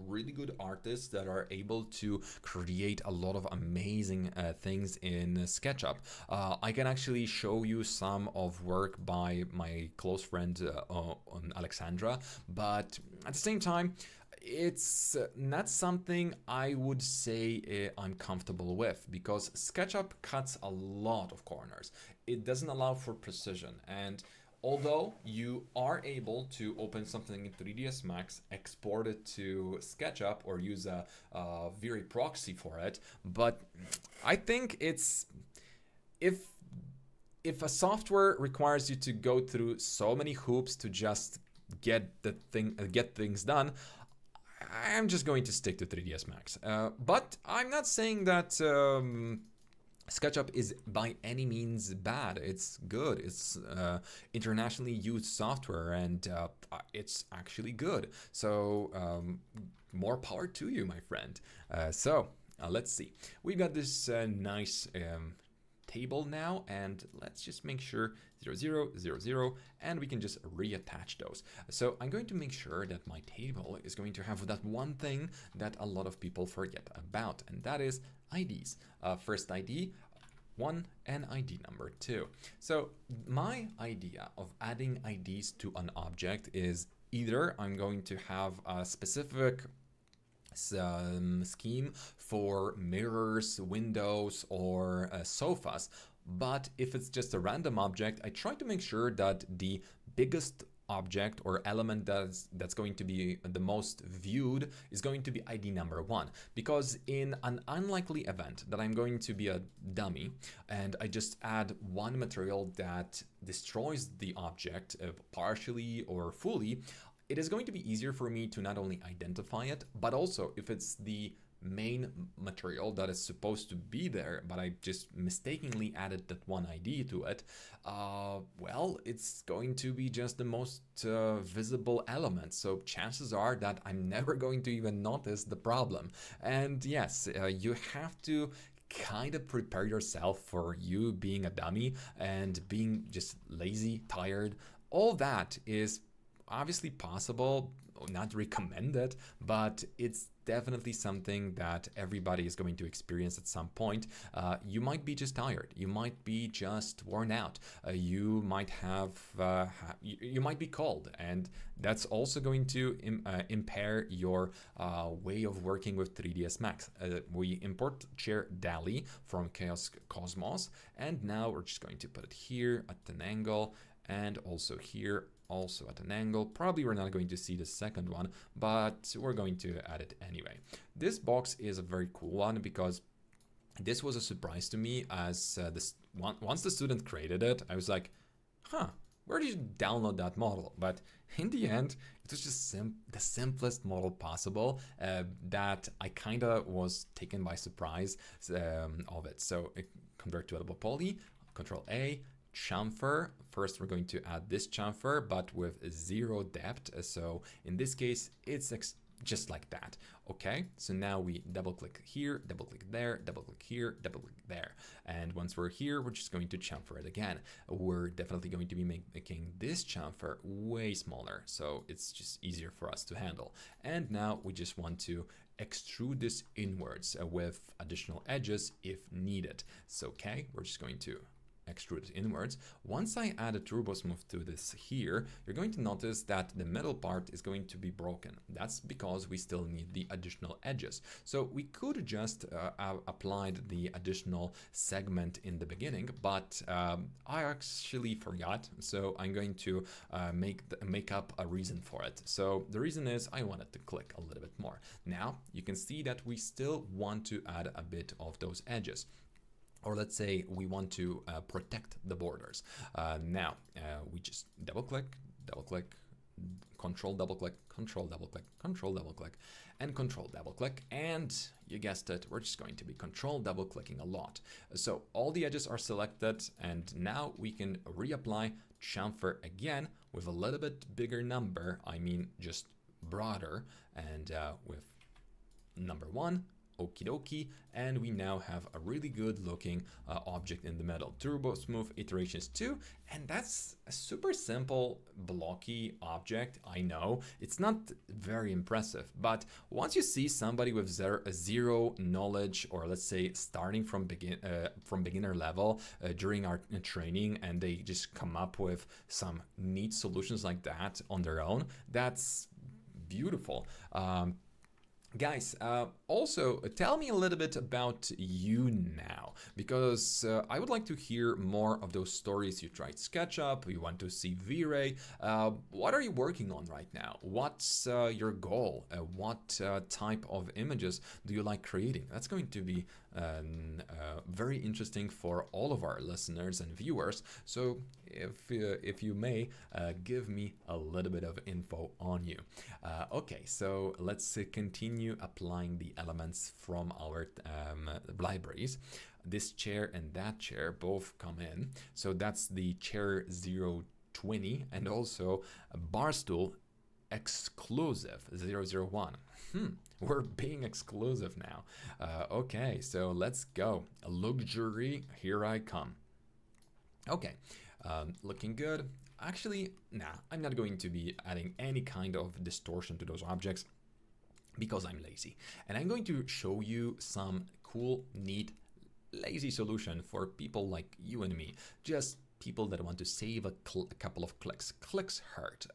really good artists that are able to create a lot of amazing things in SketchUp. I can actually show you some of work by my close friend Alexandra, but at the same time, it's not something I would say I'm comfortable with, because SketchUp cuts a lot of corners. It doesn't allow for precision, and although you are able to open something in 3ds Max, export it to SketchUp, or use a Viri proxy for it, but I think it's if a software requires you to go through so many hoops to just get things done, I'm just going to stick to 3ds Max. But I'm not saying that SketchUp is by any means bad. It's good. It's internationally used software, and it's actually good. So more power to you, my friend. So let's see. We got this nice table now, and let's just make sure 0, 0, 0, 0, and we can just reattach those. So I'm going to make sure that my table is going to have that one thing that a lot of people forget about, and that is IDs. First ID 1 and ID number 2. So my idea of adding IDs to an object is either I'm going to have a specific scheme for mirrors, windows, or sofas. But if it's just a random object, I try to make sure that the biggest object or element that's going to be the most viewed is going to be ID number 1, because in an unlikely event that I'm going to be a dummy and I just add one material that destroys the object partially or fully, it is going to be easier for me to not only identify it, but also if it's the main material that is supposed to be there, but I just mistakenly added that one ID to it, well, it's going to be just the most visible element. So chances are that I'm never going to even notice the problem. And yes, you have to kind of prepare yourself for you being a dummy and being just lazy, tired. All that is obviously possible, not recommended, but it's definitely something that everybody is going to experience at some point. You might be just tired, you might be just worn out, you might have you might be cold, and that's also going to impair your way of working with 3ds Max. We import chair DALI from Chaos Cosmos, and now we're just going to put it here at an angle, and also here, also at an angle. Probably we're not going to see the second one, but we're going to add it anyway. This box is a very cool one because this was a surprise to me, as once the student created it, I was like, huh, where did you download that model? But in the end, it was just the simplest model possible that I kind of was taken by surprise of it. So convert to editable poly, Control A, chamfer. First we're going to add this chamfer, but with 0 depth, so in this case it's just like that. Okay, so now we double click here, double click there, double click here, double click there, and once we're here, we're just going to chamfer it again. We're definitely going to be making this chamfer way smaller, so it's just easier for us to handle. And now we just want to extrude this inwards with additional edges if needed. So okay, we're just going to extrude it inwards. Once I add a turbo smooth to this here, you're going to notice that the middle part is going to be broken. That's because we still need the additional edges. So we could just applied the additional segment in the beginning, but I actually forgot. So I'm going to make up a reason for it. So the reason is I wanted to click a little bit more. Now you can see that we still want to add a bit of those edges. Or let's say we want to protect the borders. Now we just double click, control double click, control double click, control double click, and control double click. And you guessed it, we're just going to be control double clicking a lot. So all the edges are selected, and now we can reapply chamfer again with a little bit bigger number. I mean, just broader, and with number 1. Okie dokie, and we now have a really good looking object in the middle. Turbo smooth iterations 2, and that's a super simple blocky object. I know it's not very impressive, but once you see somebody with zero knowledge, or let's say starting from beginner level during our training, and they just come up with some neat solutions like that on their own, that's beautiful. Guys, also tell me a little bit about you now, because I would like to hear more of those stories. You tried SketchUp, you want to see V-Ray. What are you working on right now? What's your goal? What type of images do you like creating? That's going to be very interesting for all of our listeners and viewers. So if you may, give me a little bit of info on you. Okay, so let's continue applying the elements from our libraries. This chair and that chair both come in. So that's the chair 020, and also a bar stool exclusive 001. We're being exclusive now. Okay, so let's go. Luxury, here I come. Okay, looking good. Actually, nah, I'm not going to be adding any kind of distortion to those objects because I'm lazy. And I'm going to show you some cool, neat, lazy solution for people like you and me. Just people that want to save a couple of clicks. Clicks hurt.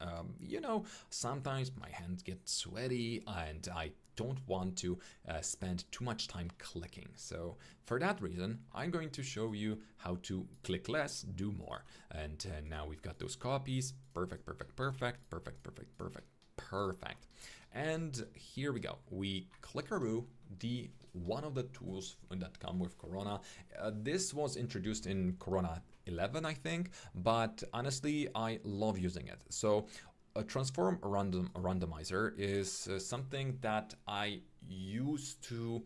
You know, sometimes my hands get sweaty and I don't want to spend too much time clicking. So for that reason, I'm going to show you how to click less, do more. And now we've got those copies. Perfect, perfect, perfect, perfect, perfect, perfect, perfect. And here we go. We clickaroo the one of the tools that come with Corona. This was introduced in Corona 11, I think, but honestly, I love using it. So a transform randomizer is something that I used to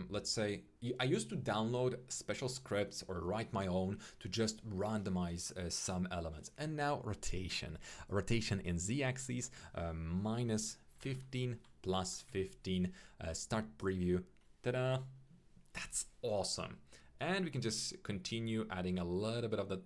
let's say I used to download special scripts or write my own to just randomize some elements. And now rotation in z-axis, minus 15 plus 15, start preview. Ta-da! That's awesome. And we can just continue adding a little bit of that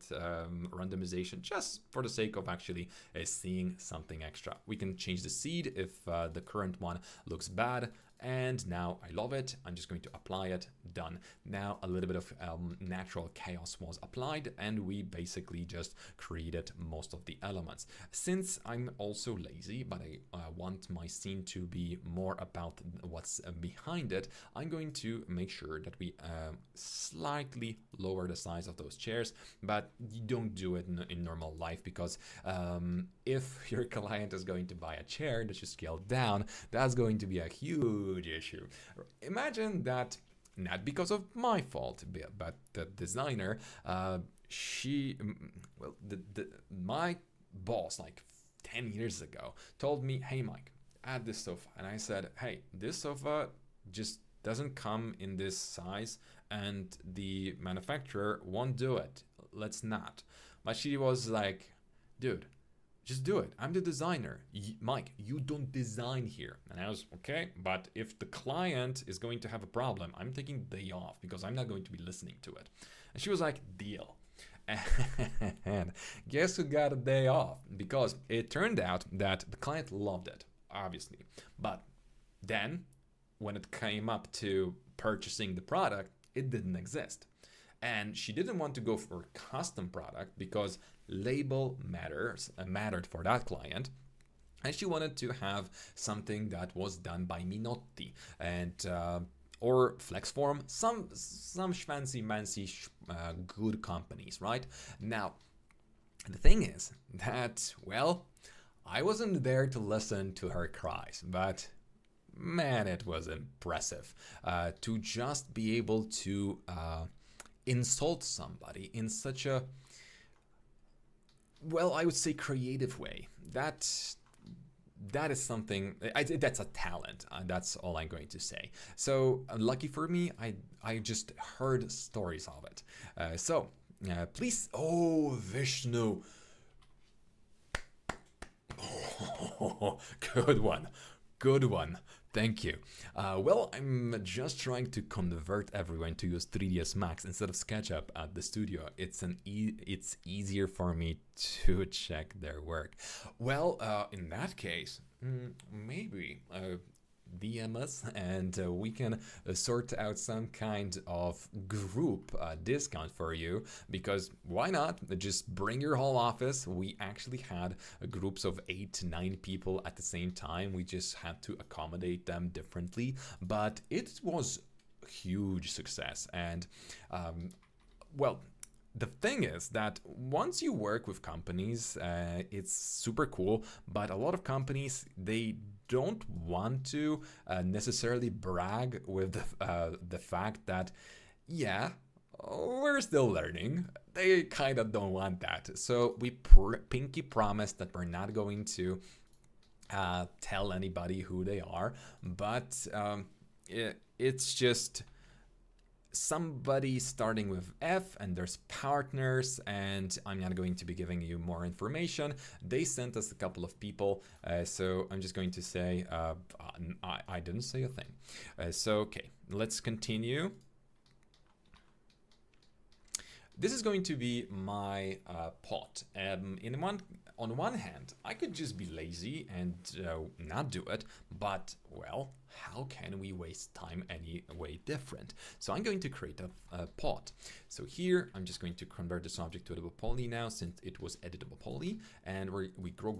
randomization just for the sake of actually seeing something extra. We can change the seed if the current one looks bad. And now I love it. I'm just going to apply it. Done. Now a little bit of natural chaos was applied, and we basically just created most of the elements. Since I'm also lazy, but I want my scene to be more about what's behind it, I'm going to make sure that we slightly lower the size of those chairs, but you don't do it in normal life, because if your client is going to buy a chair that you scale down, that's going to be a huge issue. Imagine that, not because of my fault, but the designer, my boss, like 10 years ago, told me, hey Mike, add this sofa. And I said, hey, this sofa just doesn't come in this size and the manufacturer won't do it. Let's not. But she was like, dude, just do it. I'm the designer. Mike, you don't design here. And I was, okay, but if the client is going to have a problem, I'm taking the day off because I'm not going to be listening to it. And she was like, deal. And guess who got a day off? Because it turned out that the client loved it, obviously. But then when it came up to purchasing the product, it didn't exist. And she didn't want to go for a custom product because label mattered for that client. And she wanted to have something that was done by Minotti and or Flexform, some fancy good companies, right? Now, the thing is that, well, I wasn't there to listen to her cries, but man, it was impressive to just be able to insult somebody in such a, well, I would say creative way. That is something, that's a talent. That's all I'm going to say. So lucky for me, I just heard stories of it. Please, oh, Vishnu. Oh, good one. Good one. Thank you. Well, I'm just trying to convert everyone to use 3ds Max instead of SketchUp at the studio. It's easier for me to check their work. Well, in that case, maybe DM us and we can sort out some kind of group discount for you, because why not just bring your whole office. We actually had groups of 8 to 9 people at the same time. We just had to accommodate them differently, but it was a huge success. And well, the thing is that once you work with companies, it's super cool, but a lot of companies, they don't want to necessarily brag with the fact that, yeah, we're still learning. They kind of don't want that. So we pinky promise that we're not going to tell anybody who they are, but it's just somebody starting with F, and there's partners, and I'm not going to be giving you more information. They sent us a couple of people, so I'm just going to say I didn't say a thing. So okay, let's continue. This is going to be my pot. On one hand, I could just be lazy and not do it, but, well, how can we waste time any way different? So I'm going to create a pot. So here, I'm just going to convert this object to editable poly now, since it was editable poly, and we grow,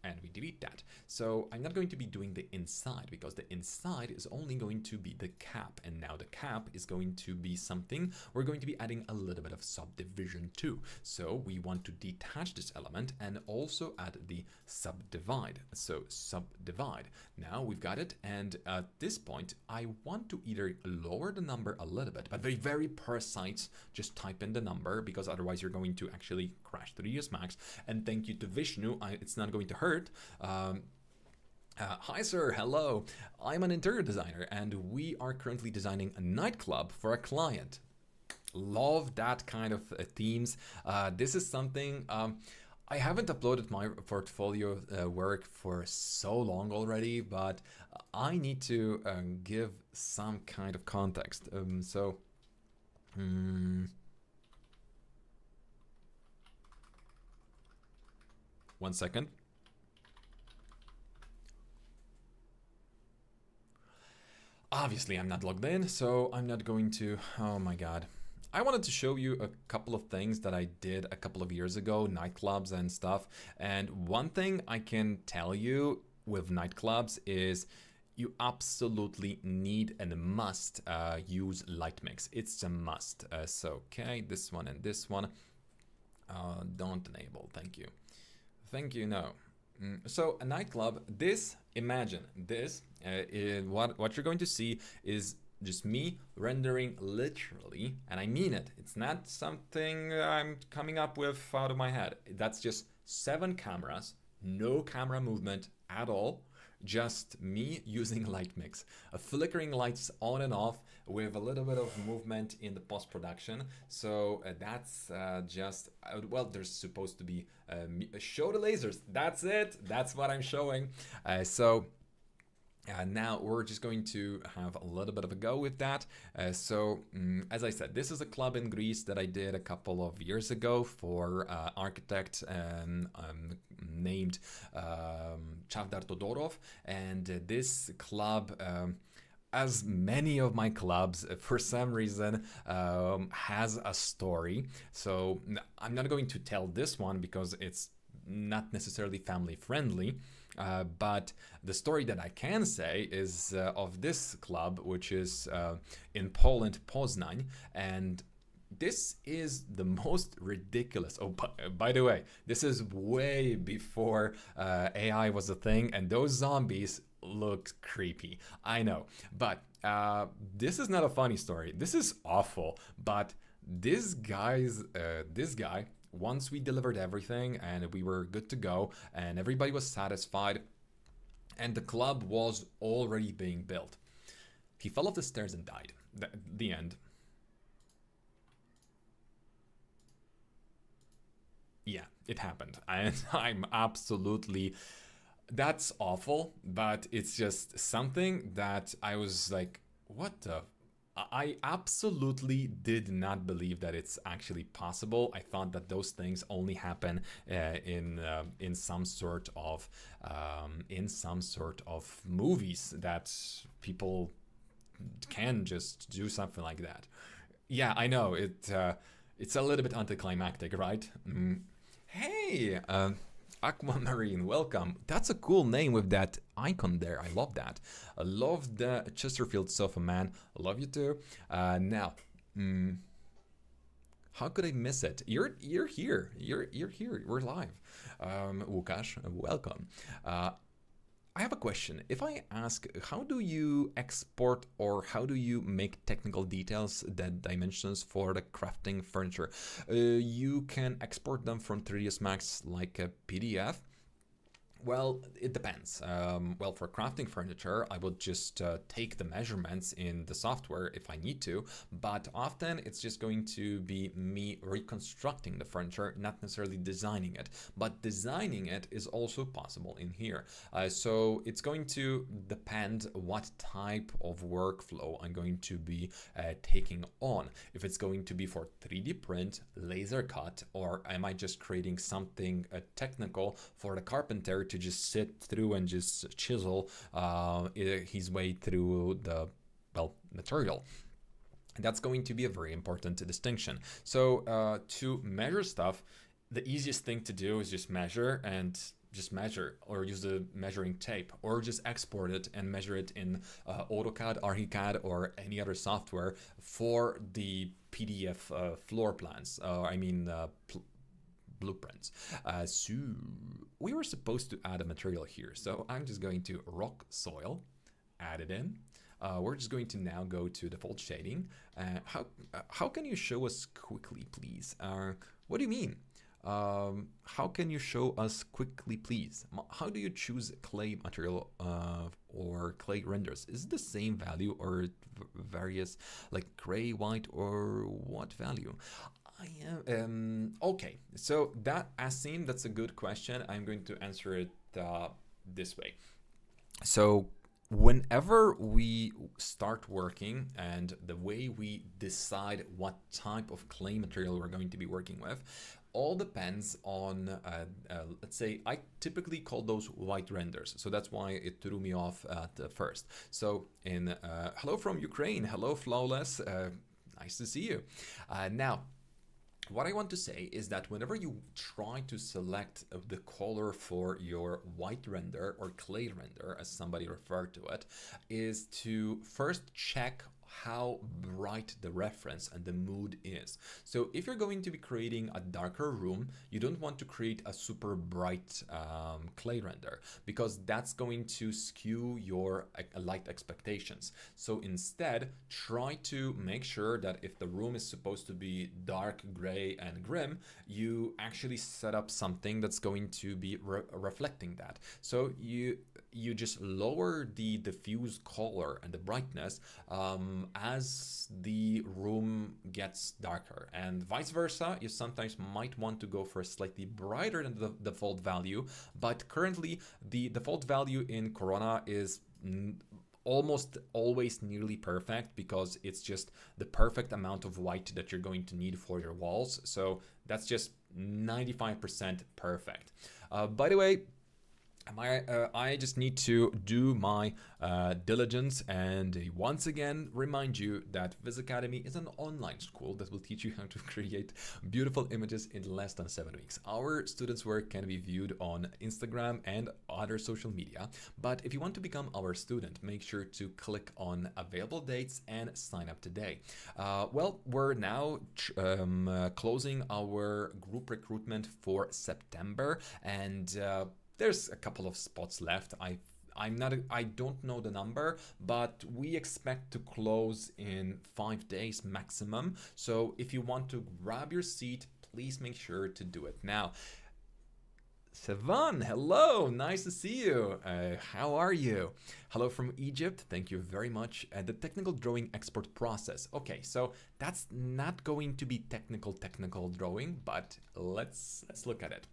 and we delete that. So I'm not going to be doing the inside because the inside is only going to be the cap. And now the cap is going to be something we're going to be adding a little bit of subdivision to. So we want to detach this element and also add the subdivide. So subdivide. Now we've got it. And at this point, I want to either lower the number a little bit, but very precise. Just type in the number because otherwise you're going to actually crash 3ds Max. And thank you to Vishnu. It's not going to hurt. Hi sir, hello. I'm an interior designer and we are currently designing a nightclub for a client. Love that kind of themes. This is something I haven't uploaded my portfolio work for so long already, but I need to give some kind of context. One second. Obviously, I'm not logged in, so I'm not going to... Oh my god. I wanted to show you a couple of things that I did a couple of years ago, nightclubs and stuff. And one thing I can tell you with nightclubs is you absolutely need and must use light mix. It's a must. Okay, this one and this one. Don't enable, thank you. Thank you, no. So a nightclub, imagine this, what you're going to see is just me rendering literally, and I mean it. It's not something I'm coming up with out of my head. That's just 7 cameras, no camera movement at all, just me using light mix. Flickering lights on and off with a little bit of movement in the post-production. So that's well, there's supposed to be show the lasers. That's it. That's what I'm showing. Now we're just going to have a little bit of a go with that. As I said, this is a club in Greece that I did a couple of years ago for architect named Chavdar Todorov. And this club, as many of my clubs, for some reason, has a story. So I'm not going to tell this one because it's not necessarily family friendly. But the story that I can say is of this club, which is in Poland, Poznań, and this is the most ridiculous. Oh, by the way, this is way before AI was a thing, and those zombies look creepy. I know, but this is not a funny story. This is awful. But this guy, once we delivered everything and we were good to go and everybody was satisfied and the club was already being built, he fell off the stairs and died. The end. Yeah, it happened. And I'm absolutely... That's awful, but it's just something that I was like, what the... I absolutely did not believe that it's actually possible. I thought that those things only happen in some sort of movies, that people can just do something like that. Yeah, I know it's a little bit anticlimactic, right? Hey, Aquamarine, welcome. That's a cool name with that icon there. I love that. I love the Chesterfield sofa, man. I love you too. Now, how could I miss it? You're here. You're here. We're live. Łukasz, welcome. I have a question. If I ask, how do you export or how do you make technical details, that dimensions for the crafting furniture? You can export them from 3ds Max like a PDF. Well, it depends. Well, for crafting furniture, I would just take the measurements in the software if I need to, but often it's just going to be me reconstructing the furniture, not necessarily designing it. But designing it is also possible in here. So it's going to depend what type of workflow I'm going to be taking on. If it's going to be for 3D print, laser cut, or am I just creating something technical for the carpenter to just sit through and just chisel his way through the, well, material. That's going to be a very important distinction. So to measure stuff, the easiest thing to do is just measure, and just measure or use the measuring tape, or just export it and measure it in AutoCAD, ArchiCAD, or any other software for the PDF floor plans. Blueprints. So we were supposed to add a material here. So I'm just going to rock soil, add it in. We're just going to now go to default shading. How can you show us quickly, please? What do you mean? How can you show us quickly, please? How do you choose clay material or clay renders? Is it the same value or various, like gray, white, or what value? Okay, so that, as seen, that's a good question. I'm going to answer it this way. So whenever we start working, and the way we decide what type of clay material we're going to be working with all depends on, let's say, I typically call those white renders. So that's why it threw me off at first. So in hello from Ukraine, hello Flawless, nice to see you. Now, what I want to say is that whenever you try to select the color for your white render or clay render, as somebody referred to it, is to first check how bright the reference and the mood is. So if you're going to be creating a darker room, you don't want to create a super bright clay render, because that's going to skew your light expectations. So instead, try to make sure that if the room is supposed to be dark, gray, and grim, you actually set up something that's going to be reflecting that. So you just lower the diffuse color and the brightness as the room gets darker, and vice versa. You sometimes might want to go for a slightly brighter than the default value, but currently the default value in Corona is almost always nearly perfect, because it's just the perfect amount of white that you're going to need for your walls. So that's just 95% perfect. By the way, I just need to do my diligence and once again remind you that VizAcademy is an online school that will teach you how to create beautiful images in less than 7 weeks. Our students' work can be viewed on Instagram and other social media, but if you want to become our student, make sure to click on available dates and sign up today. Well, we're now closing our group recruitment for September, and there's a couple of spots left. I don't know the number, but we expect to close in 5 days maximum. So if you want to grab your seat, please make sure to do it now. Sevan, hello, nice to see you. How are you? Hello from Egypt, thank you very much. The technical drawing export process. Okay, so that's not going to be technical drawing, but let's look at it.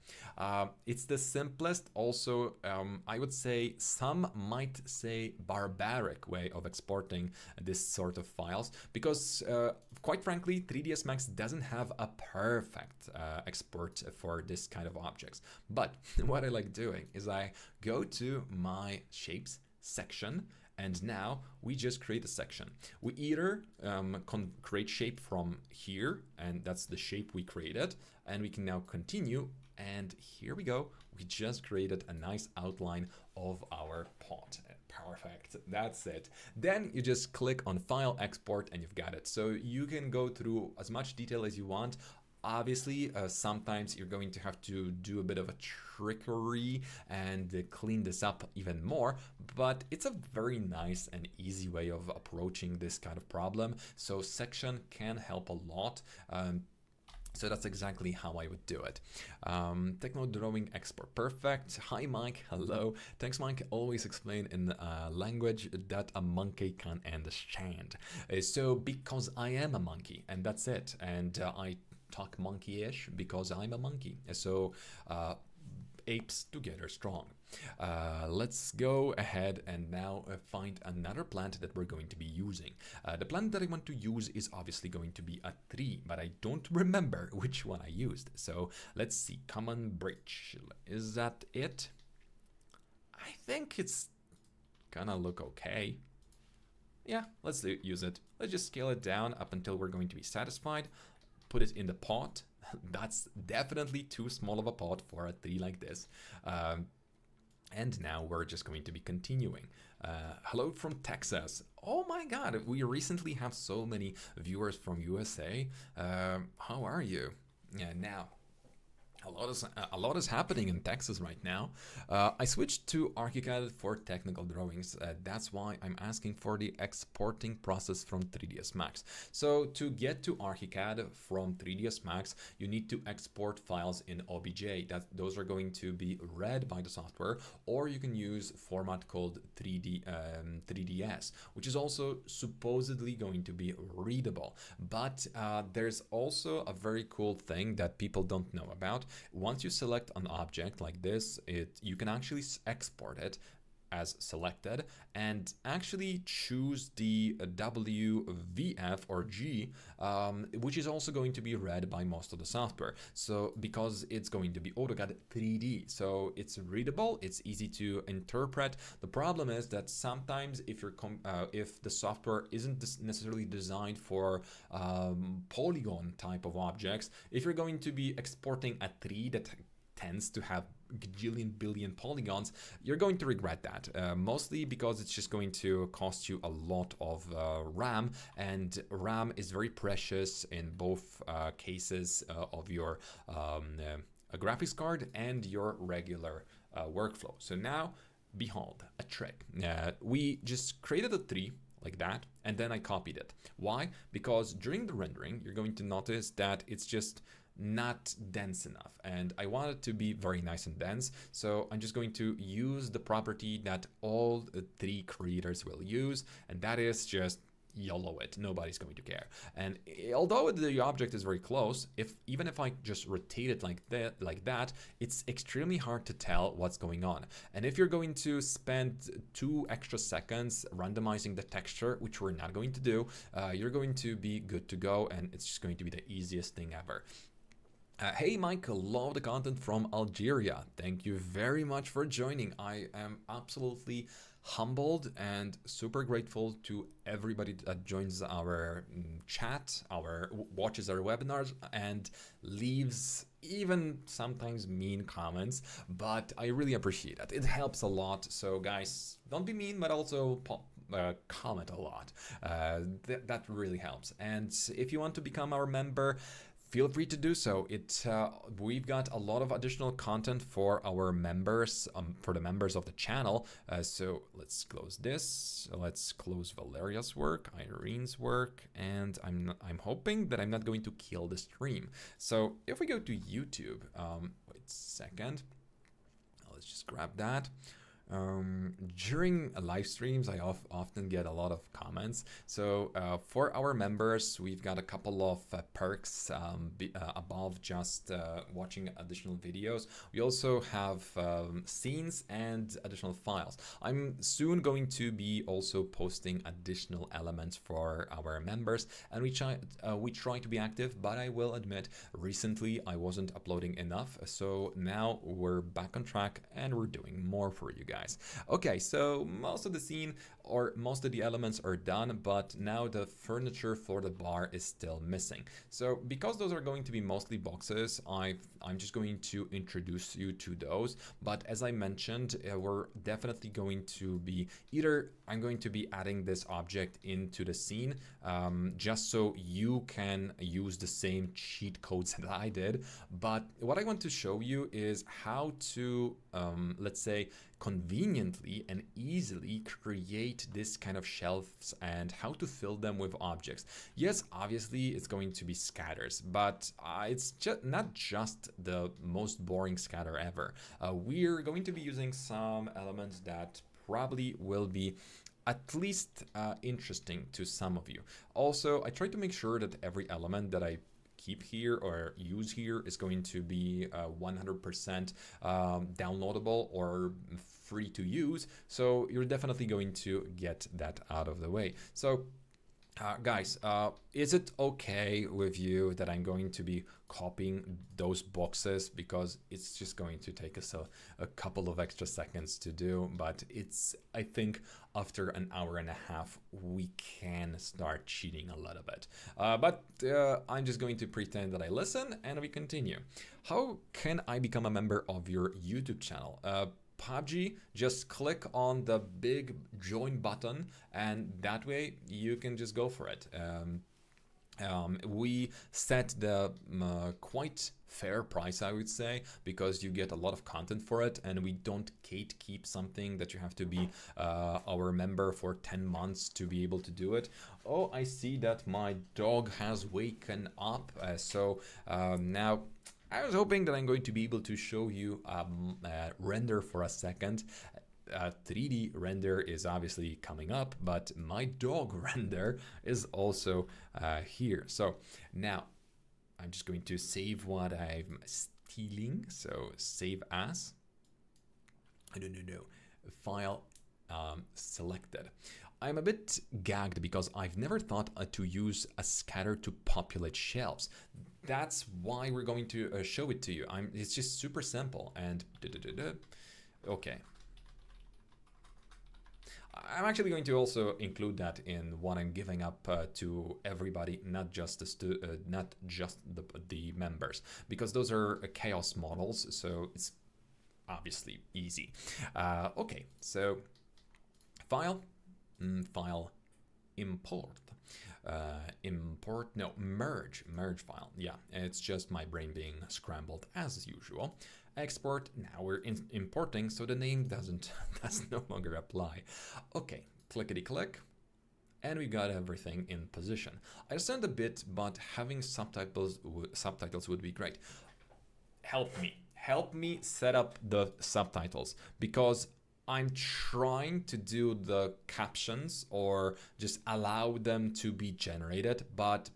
It's the simplest, also I would say some might say barbaric way of exporting this sort of files, because quite frankly 3ds Max doesn't have a perfect export for this kind of objects. But what I like doing is I go to my shapes section, and now we just create a section. We either create shape from here, and that's the shape we created, and we can now continue, and here we go. We just created a nice outline of our pot. Perfect, that's it. Then you just click on File, Export, and you've got it. So you can go through as much detail as you want. Obviously, sometimes you're going to have to do a bit of a trickery and clean this up even more, but it's a very nice and easy way of approaching this kind of problem. So section can help a lot. So that's exactly how I would do it. Techno drawing export, perfect. Hi Mike, hello. Thanks Mike, always explain in language that a monkey can understand. So because I am a monkey, and that's it. And I talk monkey-ish because I'm a monkey. So apes together strong. Let's go ahead and now find another plant that we're going to be using. The plant that I want to use is obviously going to be a tree, but I don't remember which one I used. So let's see, common bridge. Is that it? I think it's gonna look okay. Yeah, let's use it. Let's just scale it down up until we're going to be satisfied. Put it in the pot. That's definitely too small of a pot for a tree like this. And now we're just going to be continuing. Hello from Texas. Oh my God, we recently have so many viewers from USA. How are you? Yeah, now a lot is happening in Texas right now. I switched to ArchiCAD for technical drawings. That's why I'm asking for the exporting process from 3ds Max. So to get to ArchiCAD from 3ds Max, you need to export files in OBJ. Those are going to be read by the software, or you can use format called 3ds, which is also supposedly going to be readable. But there's also a very cool thing that people don't know about. Once you select an object like this, you can actually export it as selected and actually choose the W, VF or G, which is also going to be read by most of the software. So because it's going to be AutoCAD 3D, so it's readable, it's easy to interpret. The problem is that sometimes if the software isn't necessarily designed for polygon type of objects, if you're going to be exporting a tree that tends to have gajillion billion polygons, you're going to regret that, mostly because it's just going to cost you a lot of RAM, and RAM is very precious in both cases of your graphics card and your regular workflow. So now, behold, a trick. We just created a tree like that, and then I copied it. Why? Because during the rendering, you're going to notice that it's just not dense enough, and I want it to be very nice and dense, so I'm just going to use the property that all tree creators will use, and that is just YOLO it. Nobody's going to care. And although the object is very close, even if I just rotate it like that, it's extremely hard to tell what's going on. And if you're going to spend 2 extra seconds randomizing the texture, which we're not going to do, you're going to be good to go, and it's just going to be the easiest thing ever. Hey Michael, love the content from Algeria. Thank you very much for joining. I am absolutely humbled and super grateful to everybody that joins our chat, watches our webinars, and leaves even sometimes mean comments, but I really appreciate it. It helps a lot. So guys, don't be mean, but also comment a lot. That really helps. And if you want to become our member, feel free to do so. We've got a lot of additional content for our members, for the members of the channel. So let's close this. Let's close Valeria's work, Irene's work, and I'm hoping that I'm not going to kill the stream. So if we go to YouTube, wait a second. Let's just grab that. During live streams, I often get a lot of comments. So for our members, we've got a couple of perks above just watching additional videos. We also have scenes and additional files. I'm soon going to be also posting additional elements for our members, and we try to be active, but I will admit recently I wasn't uploading enough. So now we're back on track and we're doing more for you guys. Okay, so most of the scene or most of the elements are done, but now the furniture for the bar is still missing. So because those are going to be mostly boxes, I'm just going to introduce you to those. But as I mentioned, we're definitely going to be I'm going to be adding this object into the scene, just so you can use the same cheat codes that I did. But what I want to show you is how to, let's say, conveniently and easily create this kind of shelves and how to fill them with objects. Yes, obviously it's going to be scatters, but it's just not just the most boring scatter ever. We're going to be using some elements that probably will be at least interesting to some of you. Also, I try to make sure that every element that I keep here or use here is going to be 100% downloadable or free to use. So you're definitely going to get that out of the way. So Guys, is it okay with you that I'm going to be copying those boxes, because it's just going to take us a couple of extra seconds to do, but it's, I think after an hour and a half we can start cheating a little bit. But I'm just going to pretend that I listen and we continue. How can I become a member of your YouTube channel? PUBG, just click on the big join button and that way you can just go for it. We set the quite fair price, I would say, because you get a lot of content for it, and we don't gatekeep something that you have to be our member for 10 months to be able to do it. Oh, I see that my dog has waken up, so now I was hoping that I'm going to be able to show you render for a second. 3D render is obviously coming up, but my dog render is also here. So now I'm just going to save what I'm stealing. So save as, no, file selected. I'm a bit gagged because I've never thought to use a scatter to populate shelves. That's why we're going to show it to you. It's just super simple and okay. I'm actually going to also include that in what I'm giving up to everybody, not just the members, because those are chaos models, so it's obviously easy. Okay, so file, import. Merge file. Yeah, it's just my brain being scrambled as usual. Export. Now we're importing, so the name does no longer apply. Okay, clickety click, and we got everything in position. I understand a bit, but having subtitles would be great. Help me set up the subtitles, because I'm trying to do the captions or just allow them to be generated, but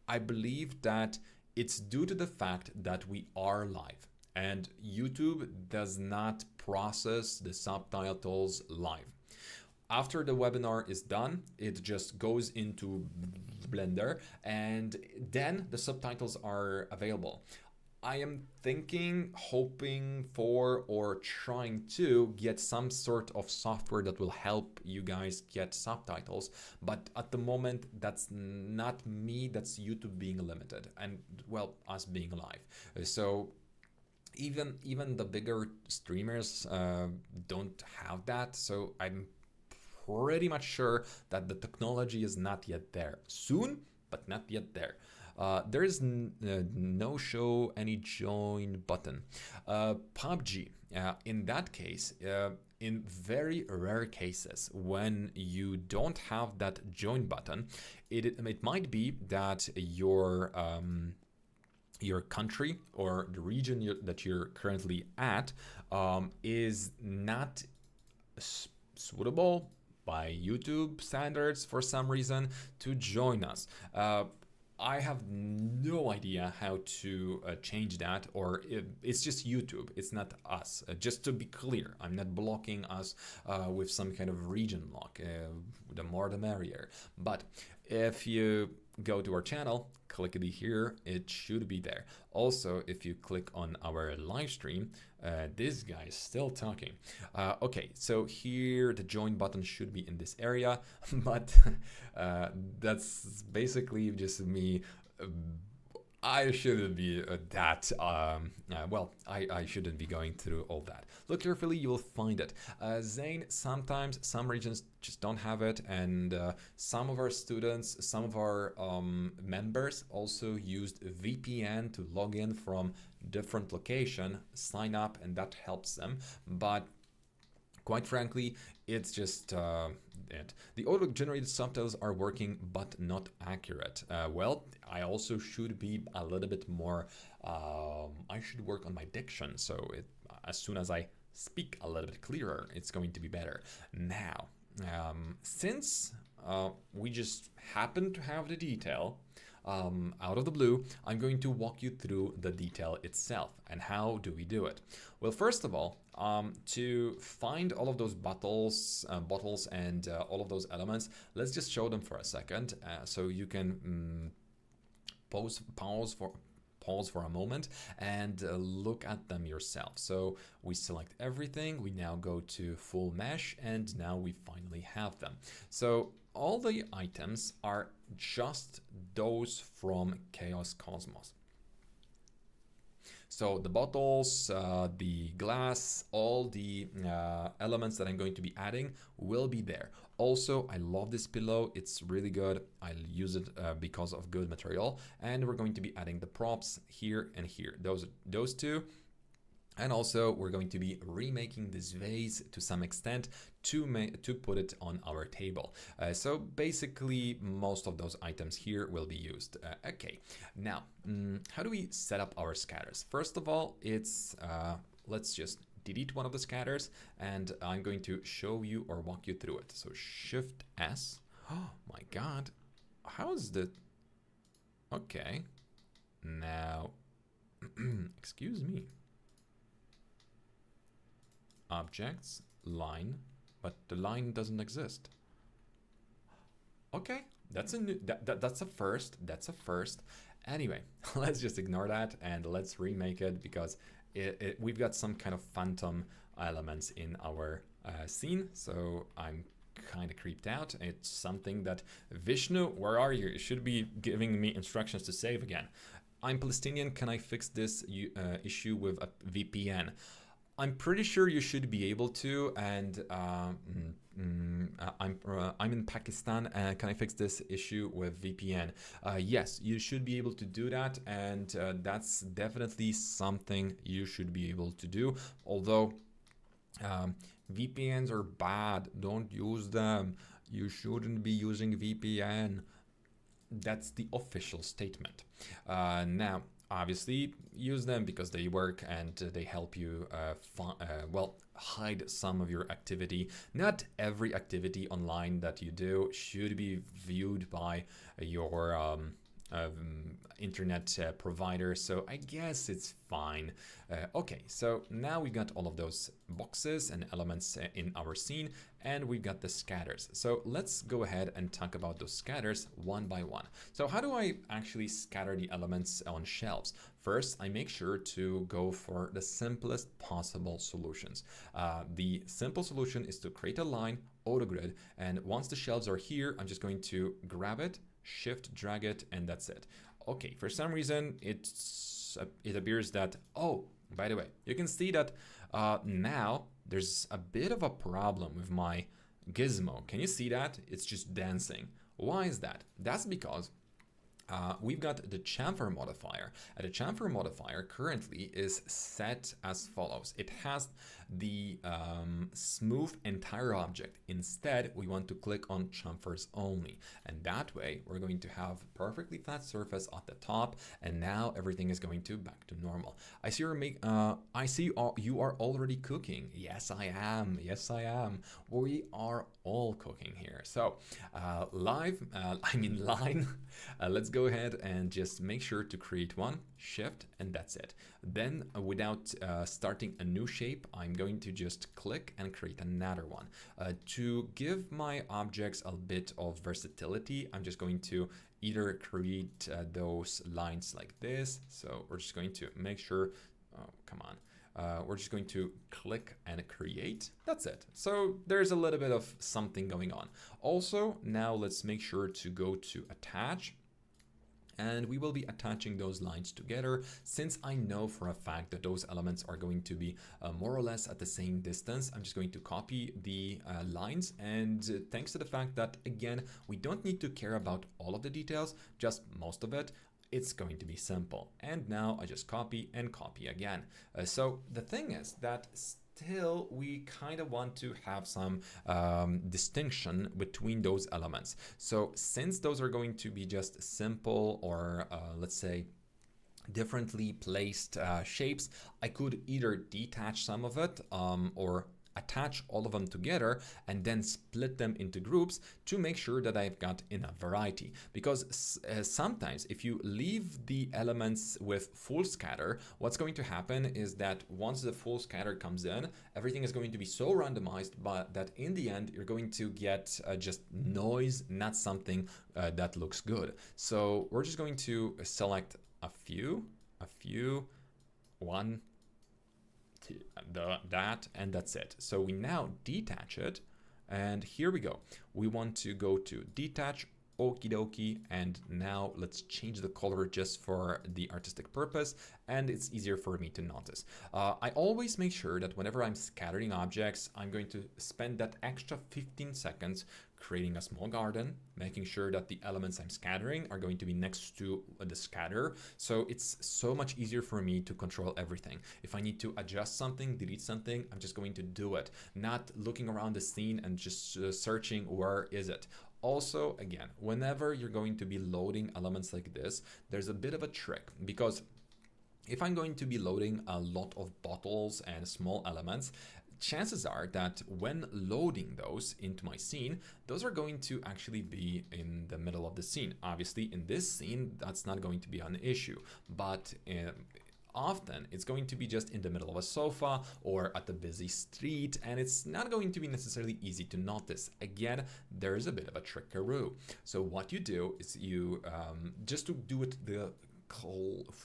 I believe that it's due to the fact that we are live and YouTube does not process the subtitles live. After the webinar is done, it just goes into Blender and then the subtitles are available. I am thinking, hoping for, or trying to get some sort of software that will help you guys get subtitles. But at the moment, that's not me, that's YouTube being limited and, well, us being live. So even the bigger streamers don't have that. So I'm pretty much sure that the technology is not yet there. Soon, but not yet there. There is no show any join button. PUBG, in that case, in very rare cases, when you don't have that join button, it might be that your country or the region that you're currently at is not suitable by YouTube standards for some reason to join us. I have no idea how to change that, or it's just YouTube, it's not us. Just to be clear, I'm not blocking us with some kind of region lock, the more the merrier. But if you go to our channel, clickety here, it should be there. Also, if you click on our live stream, this guy is still talking. Okay, so here the join button should be in this area, but that's basically just me. I shouldn't be well, I shouldn't be going through all that. Look carefully, you will find it. Zane, sometimes some regions just don't have it, and some of our students, some of our members also used VPN to log in from different location, sign up, and that helps them. But quite frankly, it's just it. The auto-generated subtitles are working, but not accurate. Well, I also should be a little bit more, I should work on my diction, so as soon as I speak a little bit clearer, it's going to be better. Now, since we just happen to have the detail, out of the blue, I'm going to walk you through the detail itself and how do we do it. Well, first of all, To find all of those bottles and all of those elements, let's just show them for a second, so you can pause for a moment and look at them yourself. So we select everything, we now go to full mesh, and now we finally have them. So all the items are just those from Chaos Cosmos. So the bottles, the glass, all the elements that I'm going to be adding will be there. Also, I love this pillow. It's really good. I'll use it because of good material. And we're going to be adding the props here and here. Those two. And also, we're going to be remaking this vase to some extent to put it on our table. So basically, most of those items here will be used. Okay, now, how do we set up our scatters? First of all, it's let's just delete one of the scatters, and I'm going to show you or walk you through it. So Shift S. Oh my God, how is the? Okay, now, excuse me. Objects, line, but the line doesn't exist. Okay, that's a new, that's a first. That's a first. Anyway, let's just ignore that and let's remake it because we've got some kind of phantom elements in our scene. So I'm kind of creeped out. It's something that Vishnu, where are you? You should be giving me instructions to save again. I'm Palestinian. Can I fix this issue with a VPN? I'm pretty sure you should be able to, and I'm in Pakistan. Can I fix this issue with VPN? Yes, you should be able to do that, and that's definitely something you should be able to do. Although VPNs are bad, don't use them. You shouldn't be using VPN. That's the official statement. Now, obviously, use them because they work and they help you hide some of your activity. Not every activity online that you do should be viewed by your internet provider, so I guess it's fine. Okay, so now we got all of those boxes and elements in our scene, and we got the scatters. So let's go ahead and talk about those scatters one by one. So how do I actually scatter the elements on shelves? First, I make sure to go for the simplest possible solutions. The simple solution is to create a line, auto-grid, and once the shelves are here, I'm just going to grab it, shift, drag it, and that's it. Okay, for some reason, it appears that, oh, by the way, you can see that now there's a bit of a problem with my gizmo. Can you see that? It's just dancing. Why is that? That's because we've got the chamfer modifier. The chamfer modifier currently is set as follows. It has the smooth entire object. Instead, we want to click on chamfers only. And that way, we're going to have perfectly flat surface at the top. And now everything is going to back to normal. I see you are already cooking. Yes, I am. Yes, I am. We are all cooking here. So line. Let's go ahead and just make sure to create one, shift, and that's it. Then without starting a new shape, I'm going to just click and create another one. To give my objects a bit of versatility, I'm just going to either create those lines like this. So we're just going to make sure, oh, come on. We're just going to click and create. That's it. So there's a little bit of something going on. Also, now let's make sure to go to attach. And we will be attaching those lines together. Since I know for a fact that those elements are going to be more or less at the same distance, I'm just going to copy the lines. And thanks to the fact that, again, we don't need to care about all of the details, just most of it, it's going to be simple. And now I just copy and copy again. So the thing is that still we kind of want to have some distinction between those elements. So since those are going to be just simple or let's say differently placed shapes, I could either detach some of it or attach all of them together and then split them into groups to make sure that I've got enough variety. Because sometimes if you leave the elements with full scatter, what's going to happen is that once the full scatter comes in, everything is going to be so randomized, but that in the end you're going to get just noise, not something that looks good. So we're just going to select a few, one, that, and that's it. So we now detach it, and here we go. We want to go to detach, okie dokie, and now let's change the color just for the artistic purpose, and it's easier for me to notice. I always make sure that whenever I'm scattering objects, I'm going to spend that extra 15 seconds creating a small garden, making sure that the elements I'm scattering are going to be next to the scatter. So it's so much easier for me to control everything. If I need to adjust something, delete something, I'm just going to do it, not looking around the scene and just searching where is it. Also, again, whenever you're going to be loading elements like this, there's a bit of a trick, because if I'm going to be loading a lot of bottles and small elements, chances are that when loading those into my scene, those are going to actually be in the middle of the scene. Obviously, in this scene, that's not going to be an issue, but often it's going to be just in the middle of a sofa or at a busy street, and it's not going to be necessarily easy to notice. Again, there's a bit of a trickaroo. So what you do is you, just to do it the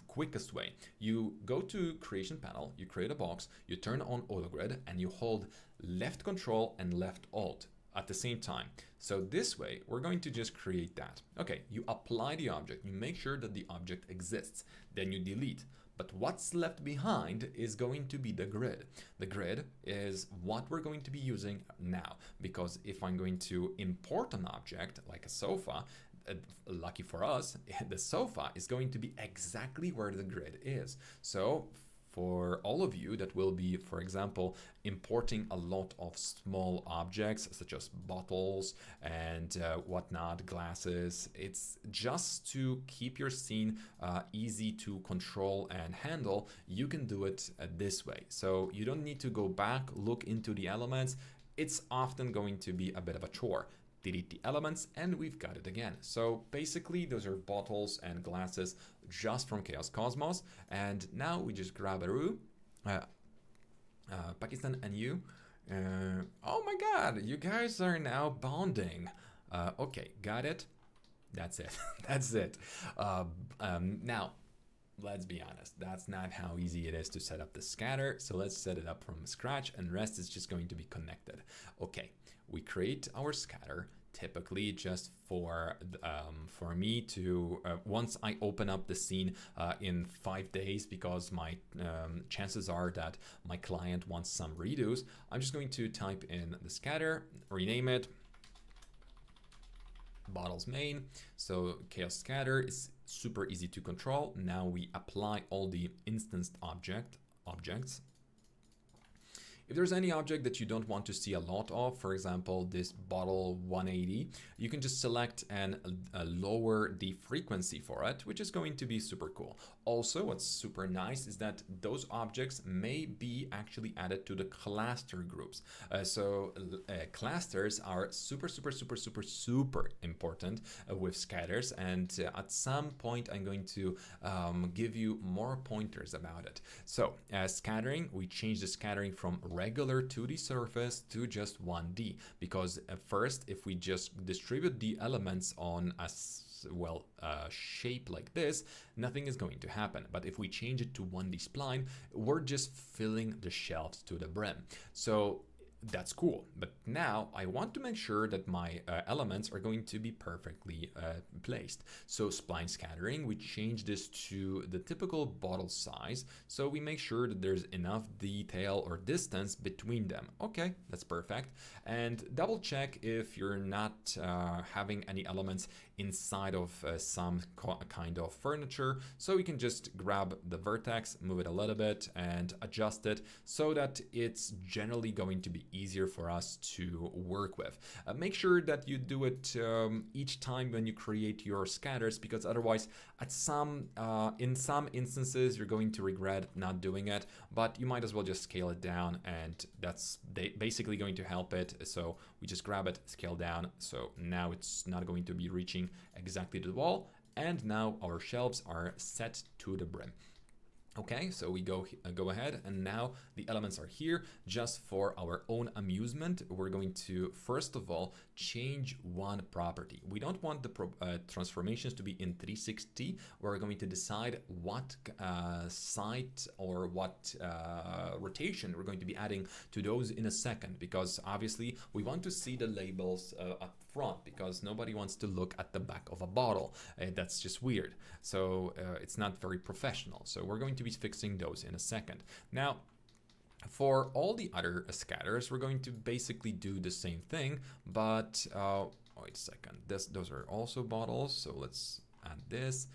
quickest way, you go to creation panel, you create a box, you turn on auto grid, and you hold left control and left alt at the same time. So this way we're going to just create that. Okay, you apply the object, you make sure that the object exists, then you delete. But what's left behind is going to be the grid. The grid is what we're going to be using now, because if I'm going to import an object like a sofa, lucky for us, the sofa is going to be exactly where the grid is. So for all of you that will be, for example, importing a lot of small objects such as bottles and whatnot, glasses, it's just to keep your scene easy to control and handle. You can do it this way. So you don't need to go back, look into the elements. It's often going to be a bit of a chore. Delete the elements, and we've got it again. So basically those are bottles and glasses just from Chaos Cosmos, and now we just grab Aru, Pakistan, and you. Oh my god, you guys are now bonding. Okay, got it. That's it. That's it. Now let's be honest, that's not how easy it is to set up the scatter. So let's set it up from scratch, and rest is just going to be connected. Okay, we create our scatter typically just for me to once I open up the scene in 5 days, because my chances are that my client wants some redos. I'm just going to type in the scatter, rename it bottles main. So chaos scatter is super easy to control. Now we apply all the instanced objects. If there's any object that you don't want to see a lot of, for example, this bottle 180, you can just select and lower the frequency for it, which is going to be super cool. Also, what's super nice is that those objects may be actually added to the cluster groups. Clusters are super important with scatters, and at some point I'm going to give you more pointers about it. So scattering, we change the scattering from regular 2D surface to just 1D, because first, if we just distribute the elements on a shape like this, nothing is going to happen. But if we change it to 1D spline, we're just filling the shelves to the brim. So that's cool, but now I want to make sure that my elements are going to be perfectly placed. So spline scattering, we change this to the typical bottle size, so we make sure that there's enough detail or distance between them. Okay, that's perfect. And double check if you're not having any elements inside of some kind of furniture, so we can just grab the vertex, move it a little bit and adjust it so that it's generally going to be easier for us to work with. Make sure that you do it each time when you create your scatters, because otherwise in some instances you're going to regret not doing it, but you might as well just scale it down, and that's basically going to help it. So we just grab it, scale down, so now it's not going to be reaching exactly to the wall, and now our shelves are set to the brim. Okay, so we go ahead, and now the elements are here. Just for our own amusement, we're going to first of all change one property. We don't want the transformations to be in 360. We're going to decide what site or what rotation we're going to be adding to those in a second, because obviously we want to see the labels up front, because nobody wants to look at the back of a bottle. That's just weird. So it's not very professional. So we're going to be fixing those in a second. Now, for all the other scatters, we're going to basically do the same thing, but wait a second. Those are also bottles. So let's add this.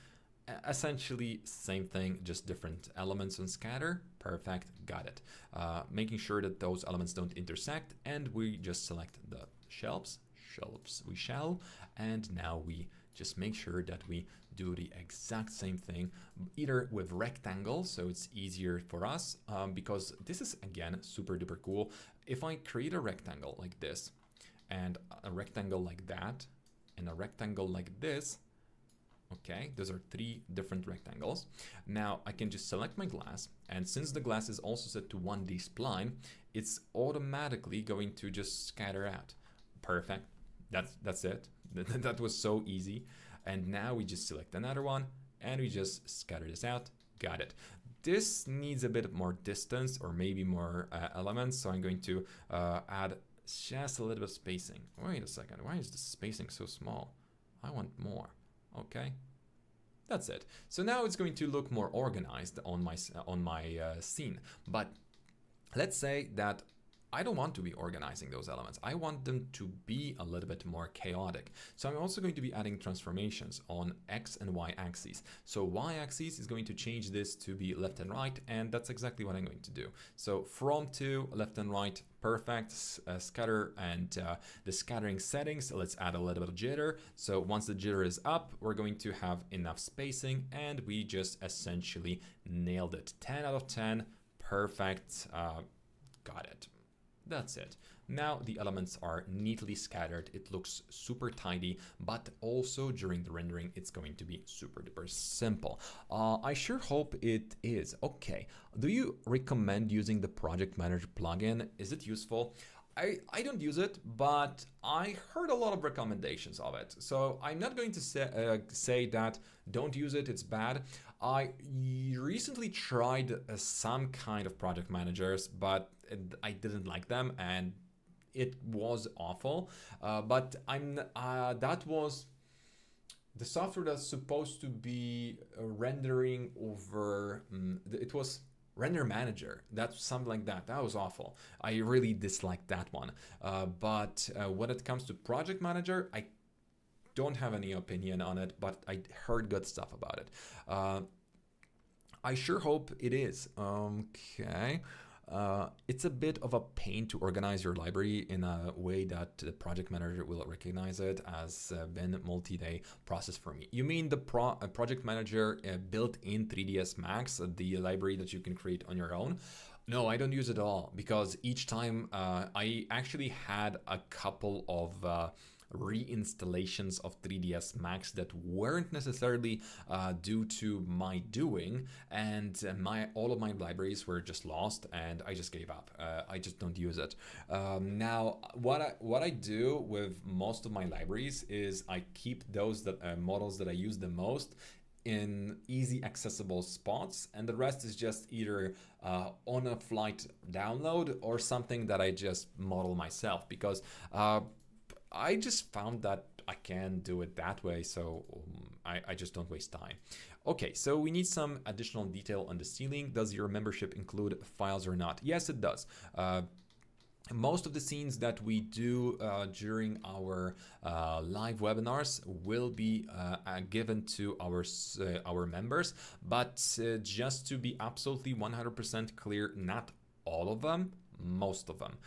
Essentially same thing, just different elements on scatter. Perfect, got it. Making sure that those elements don't intersect, and we just select the shelves we shall, and now we just make sure that we do the exact same thing, either with rectangles, so it's easier for us, because this is again super duper cool. If I create a rectangle like this, and a rectangle like that, and a rectangle like this, okay, those are three different rectangles. Now I can just select my glass, and since the glass is also set to 1D spline, it's automatically going to just scatter out. Perfect. That's it. That was so easy. And now we just select another one, and we just scatter this out. Got it. This needs a bit more distance, or maybe more elements, so I'm going to add just a little bit of spacing. Wait a second, why is the spacing so small? I want more. Okay, that's it. So now it's going to look more organized on my scene. But let's say that I don't want to be organizing those elements. I want them to be a little bit more chaotic. So I'm also going to be adding transformations on X and Y axes. So Y axis is going to change this to be left and right, and that's exactly what I'm going to do. So from to left and right, perfect. Scatter and the scattering settings, let's add a little bit of jitter. So once the jitter is up, we're going to have enough spacing, and we just essentially nailed it. 10 out of 10, perfect. Got it. That's it. Now the elements are neatly scattered. It looks super tidy, but also during the rendering, it's going to be super duper simple. I sure hope it is. Okay. Do you recommend using the Project Manager plugin? Is it useful? I don't use it, but I heard a lot of recommendations of it. So I'm not going to say that don't use it, it's bad. I recently tried some kind of project managers, but I didn't like them, and it was awful. But that was the software that's supposed to be rendering over. It was Render Manager. That's something like that. That was awful. I really disliked that one. But when it comes to Project Manager, I don't have any opinion on it, but I heard good stuff about it. I sure hope it is. Okay. It's a bit of a pain to organize your library in a way that the project manager will recognize it as been a multi-day process for me. You mean the project manager built in 3ds Max, the library that you can create on your own? No, I don't use it at all, because each time I actually had a couple of reinstallations of 3ds Max that weren't necessarily due to my doing, and all of my libraries were just lost, and I just gave up. I just don't use it. Now what I do with most of my libraries is I keep those models that I use the most in easy accessible spots, and the rest is just either on a flight download or something that I just model myself, because I just found that I can do it that way, so I just don't waste time. Okay, so we need some additional detail on the ceiling. Does your membership include files or not? Yes, it does. Most of the scenes that we do during our live webinars will be given to our members, but just to be absolutely 100% clear, not all of them. most of them.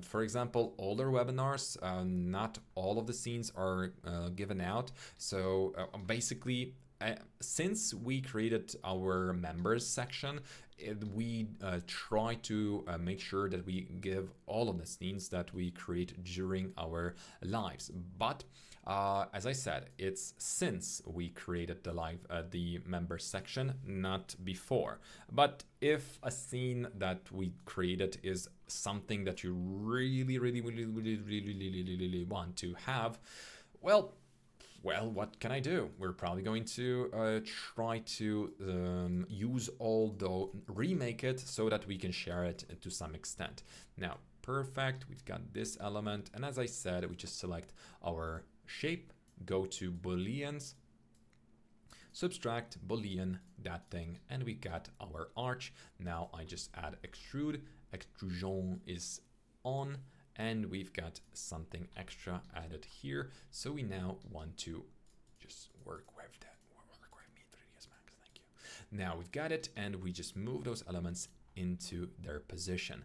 For example, older webinars, not all of the scenes are given out. So basically, since we created our members section, we try to make sure that we give all of the scenes that we create during our lives. But as I said, it's since we created the members section, not before. But if a scene that we created is something that you really want to have, well, what can I do? We're probably going to try to remake it so that we can share it to some extent. Now, perfect, we've got this element, and as I said, we just select our shape, go to booleans, subtract boolean, that thing, and we got our arch. Now I just add extrude, extrusion is on, and we've got something extra added here. So we now want to just work with that. Work with me 3ds Max, thank you. Now we've got it, and we just move those elements into their position.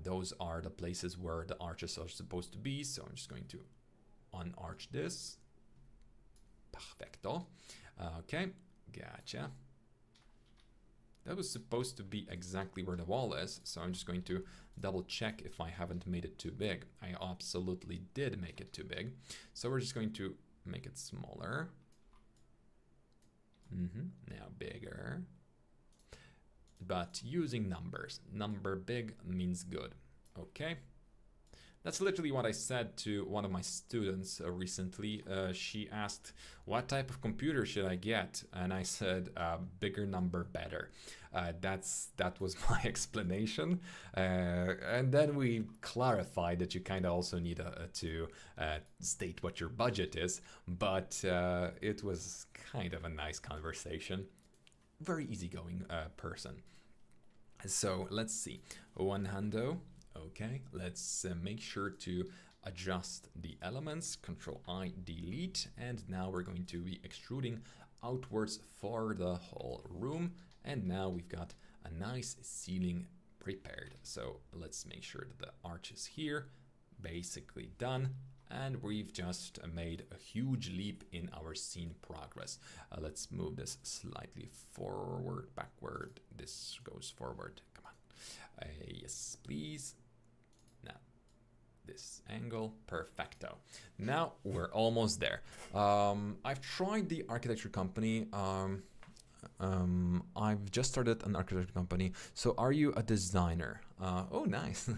Those are the places where the arches are supposed to be. So I'm just going to unarch this. Perfecto. Okay, gotcha. That was supposed to be exactly where the wall is, so I'm just going to double check if I haven't made it too big. I absolutely did make it too big. So we're just going to make it smaller. Now bigger. But using numbers. Number big means good. Okay. That's literally what I said to one of my students recently. She asked, what type of computer should I get? And I said, bigger number better. That was my explanation. And then we clarified that you kind of also need to state what your budget is. But it was kind of a nice conversation. Very easygoing person. So let's see. One hundo. Okay, let's make sure to adjust the elements, Control I, delete, and now we're going to be extruding outwards for the whole room, and now we've got a nice ceiling prepared. So let's make sure that the arch is here, basically done, and we've just made a huge leap in our scene progress. Let's move this slightly forward, backward. This goes forward, come on. Yes, please. Now, this angle, perfecto. Now we're almost there. I've tried the architecture company. I've just started an architecture company. So are you a designer? Oh, nice.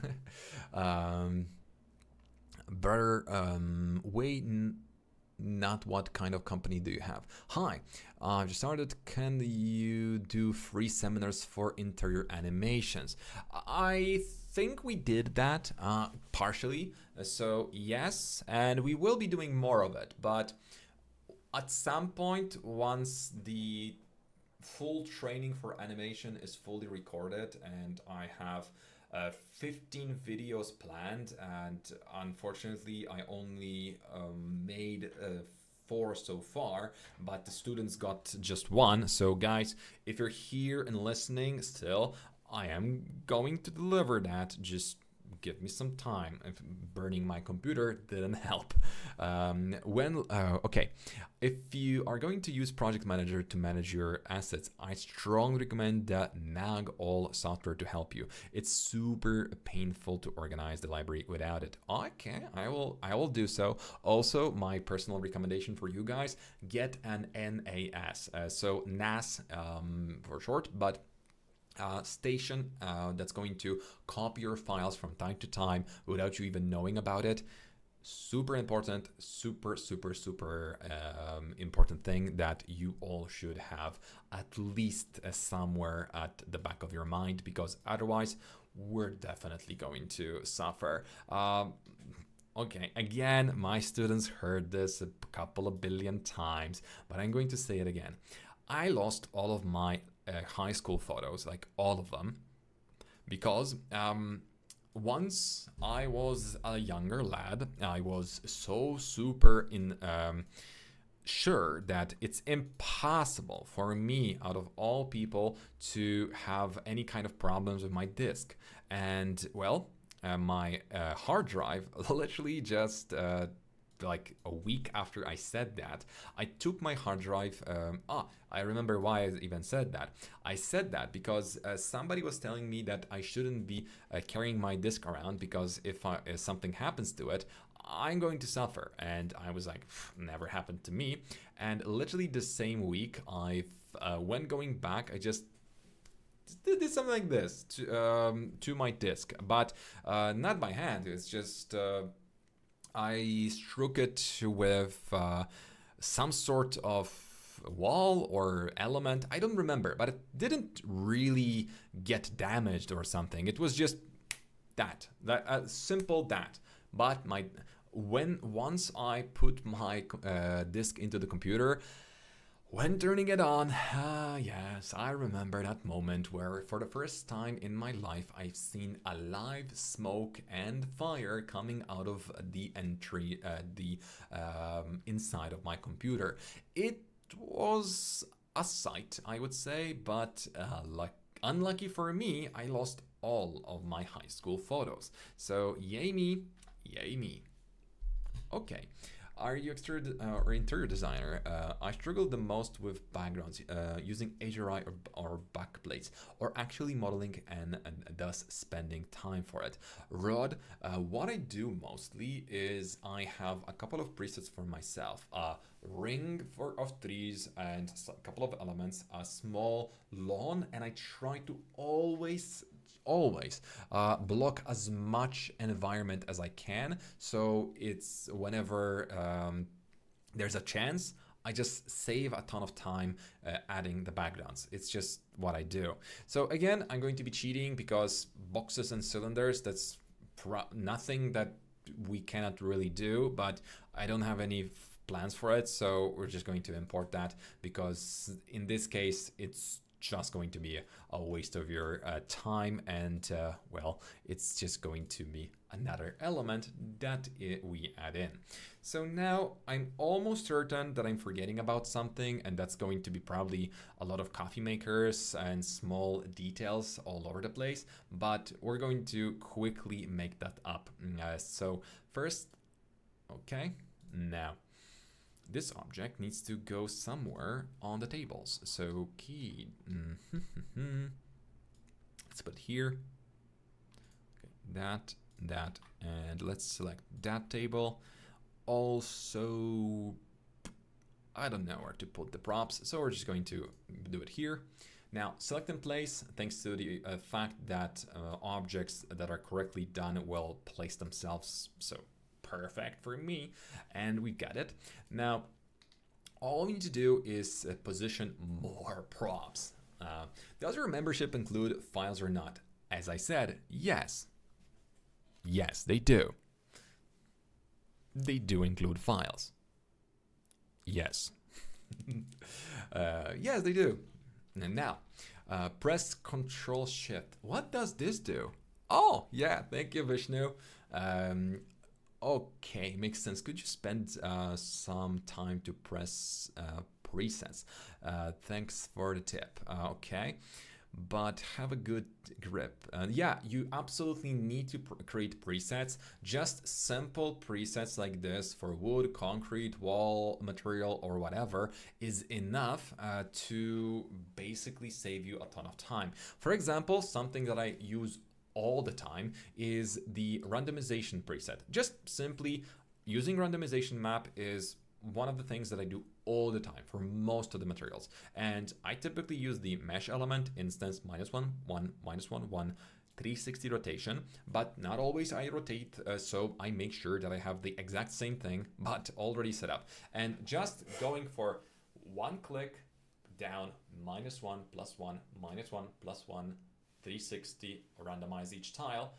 Not what kind of company do you have? Hi, I've just started. Can you do free seminars for interior animations? I think we did that partially. So yes, and we will be doing more of it. But at some point, once the full training for animation is fully recorded and I have 15 videos planned, and unfortunately I only made 4 so far, but the students got just 1. So guys, if you're here and listening still, I am going to deliver that. Just give me some time. If burning my computer didn't help. Okay, if you are going to use Project Manager to manage your assets, I strongly recommend the Nag-All software to help you. It's super painful to organize the library without it. Okay, I will do so. Also, my personal recommendation for you guys: get an NAS. So NAS for short, but station that's going to copy your files from time to time without you even knowing about it. Super important, super important thing that you all should have at least somewhere at the back of your mind, because otherwise we're definitely going to suffer. Okay, again, my students heard this a couple of billion times, but I'm going to say it again. I lost all of my high school photos, like all of them, because once I was a younger lad, I was so super sure that it's impossible for me, out of all people, to have any kind of problems with my disk. And well, my hard drive literally just like a week after I said that, I took my hard drive. I remember why I even said that. I said that because somebody was telling me that I shouldn't be carrying my disk around, because if something happens to it, I'm going to suffer. And I was like, never happened to me. And literally the same week, when going back, I just did something like this to my disk, but not by hand. It's just I struck it with some sort of wall or element. I don't remember, but it didn't really get damaged or something. It was just that simple that. But once I put my disk into the computer, when turning it on, yes, I remember that moment where for the first time in my life I've seen a live smoke and fire coming out of the entry, the inside of my computer. It was a sight, I would say, but unlucky for me, I lost all of my high school photos. So yay me, yay me. Okay. Are you exterior or interior designer? I struggle the most with backgrounds, using HDRI or backplates, or actually modeling and thus spending time for it. Rod, what I do mostly is I have a couple of presets for myself. A ring of trees and a couple of elements, a small lawn, and I try to always block as much environment as I can, so it's whenever there's a chance, I just save a ton of time adding the backgrounds. It's just what I do. So again, I'm going to be cheating because boxes and cylinders, that's nothing that we cannot really do, but I don't have any plans for it, so we're just going to import that, because in this case it's just going to be a waste of your time, and well, it's just going to be another element that we add in. So now I'm almost certain that I'm forgetting about something, and that's going to be probably a lot of coffee makers and small details all over the place, but we're going to quickly make that up. So first, okay, now this object needs to go somewhere on the tables. So key, let's put here, okay, that, and let's select that table. Also, I don't know where to put the props, so we're just going to do it here. Now, select and place, thanks to the fact that objects that are correctly done will place themselves, so perfect for me, and we got it. Now all we need to do is position more props. Does your membership include files or not? As I said, yes, they do. They do include files. Yes. Yes, they do. And now press Control Shift. What does this do? Oh yeah, thank you, Vishnu. Okay, makes sense. Could you spend some time to press presets? Thanks for the tip. Okay, but have a good grip. Yeah, you absolutely need to create presets. Just simple presets like this for wood, concrete, wall material, or whatever is enough to basically save you a ton of time. For example, something that I use all the time is the randomization preset. Just simply using randomization map is one of the things that I do all the time for most of the materials. And I typically use the mesh element instance -1, 1, -1, 1, 360 rotation, but not always I rotate, so I make sure that I have the exact same thing, but already set up. And just going for one click down, -1, +1, -1, +1, 360, randomize each tile.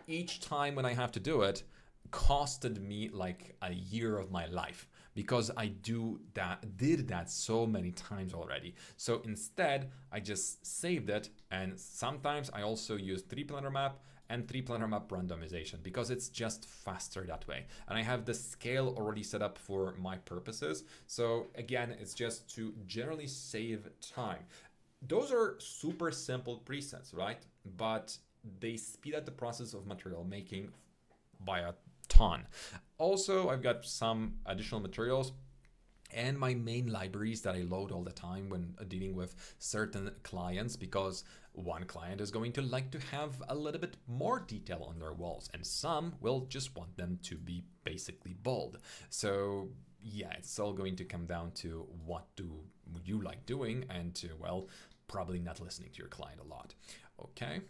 Each time when I have to do it, costed me like a year of my life, because I did that so many times already. So instead, I just saved it, and sometimes I also use 3 planar map and 3 planar map randomization, because it's just faster that way. And I have the scale already set up for my purposes. So again, it's just to generally save time. Those are super simple presets, right? But they speed up the process of material making by a ton. Also, I've got some additional materials and my main libraries that I load all the time when dealing with certain clients, because one client is going to like to have a little bit more detail on their walls, and some will just want them to be basically bold. So yeah, it's all going to come down to what do you like doing, and to, well, probably not listening to your client a lot. Okay.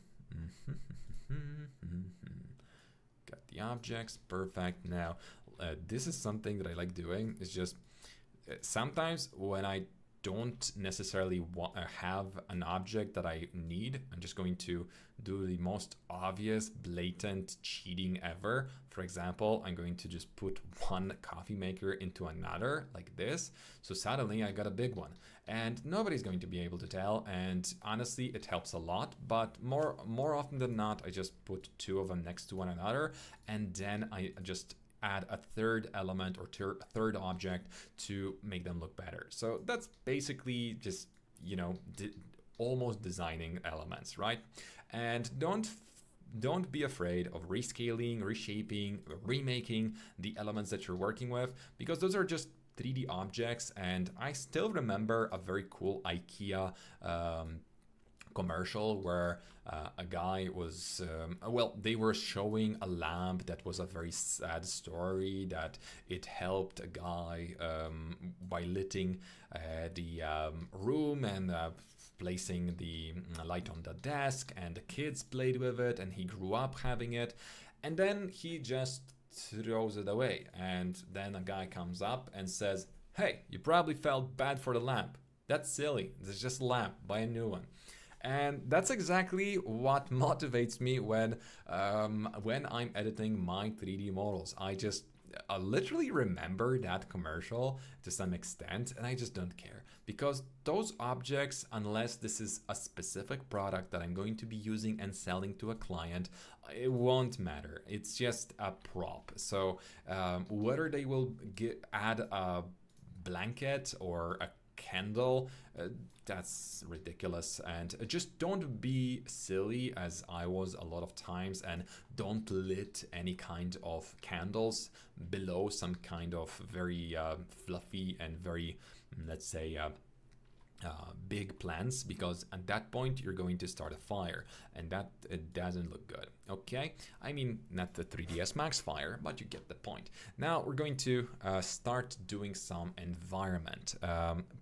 Got the objects, perfect. Now, this is something that I like doing. It's just sometimes when I don't necessarily have an object that I need, I'm just going to do the most obvious, blatant cheating ever. For example, I'm going to just put one coffee maker into another like this. So suddenly I got a big one, and nobody's going to be able to tell. And honestly, it helps a lot. But more often than not, I just put 2 of them next to one another, and then I just add a third element or third object to make them look better. So that's basically just, you know, almost designing elements, right? And don't be afraid of rescaling, reshaping, remaking the elements that you're working with, because those are just 3D objects. And I still remember a very cool IKEA commercial where a guy was, well, they were showing a lamp that was a very sad story, that it helped a guy by lighting the room and placing the light on the desk, and the kids played with it and he grew up having it, and then he just throws it away. And then a guy comes up and says, "Hey, you probably felt bad for the lamp. That's silly. It's just a lamp. Buy a new one." And that's exactly what motivates me when I'm editing my 3D models. I just literally remember that commercial to some extent, and I just don't care, because those objects, unless this is a specific product that I'm going to be using and selling to a client, it won't matter. It's just a prop. So whether they will add a blanket or a candle, that's ridiculous. And just don't be silly, as I was a lot of times, and don't lit any kind of candles below some kind of very fluffy and very, let's say, big plants, because at that point you're going to start a fire, and that it doesn't look good. Okay, I mean, not the 3ds Max fire, but you get the point. Now we're going to start doing some environment.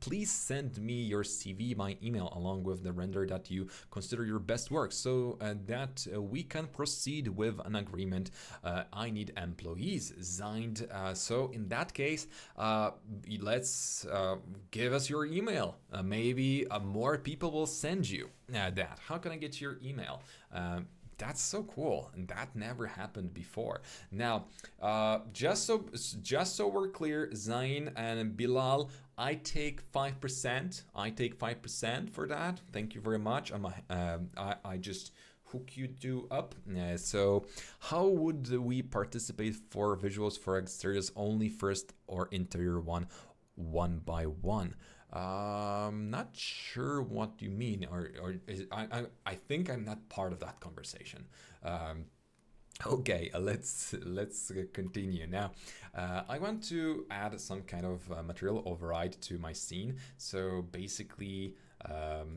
Please send me your CV, my email, along with the render that you consider your best work, so that we can proceed with an agreement. I need employees signed, so in that case, let's give us your email. Maybe more people will send you that. How can I get your email? That's so cool, and that never happened before. Now, just so we're clear, Zain and Bilal, I take 5%. I take 5% for that. Thank you very much. I just hook you two up. So how would we participate for visuals for exteriors only first, or interior one by one? Not sure what you mean, I think I'm not part of that conversation. Okay, let's continue now. I want to add some kind of material override to my scene. So basically,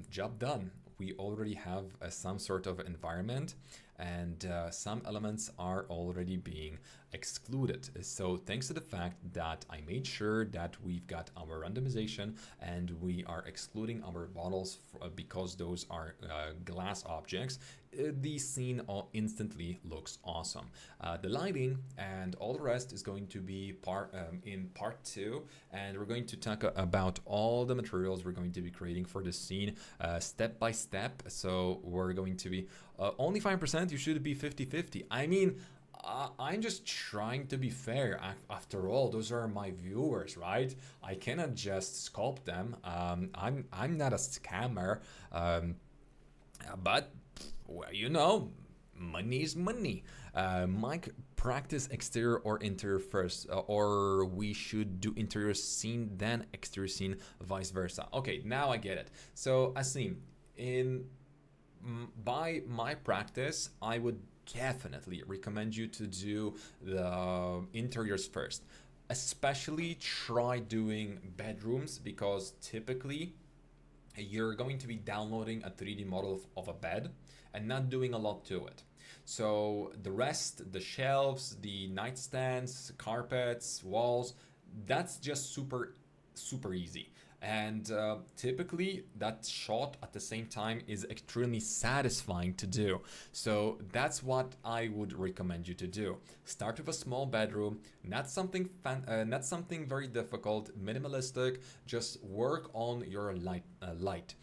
job done. We already have some sort of environment, and some elements are already being excluded. So thanks to the fact that I made sure that we've got our randomization and we are excluding our models because those are glass objects, the scene instantly looks awesome. The lighting and all the rest is going to be in part 2, and we're going to talk about all the materials we're going to be creating for the scene step by step. So we're going to be only 5%, you should be 50-50. I mean, I'm just trying to be fair. After all, those are my viewers, right? I cannot just sculpt them. I'm not a scammer, but well, you know, money is money. Mike, practice exterior or interior first, or we should do interior scene then exterior scene, vice versa. Okay, now I get it. So Asim, in by my practice, I would definitely recommend you to do the interiors first. Especially try doing bedrooms because typically you're going to be downloading a 3D model of a bed and not doing a lot to it. So the rest, the shelves, the nightstands, carpets, walls, that's just super easy. And typically that shot at the same time is extremely satisfying to do. So that's what I would recommend you to do. Start with a small bedroom, not something very difficult, minimalistic. Just work on your light.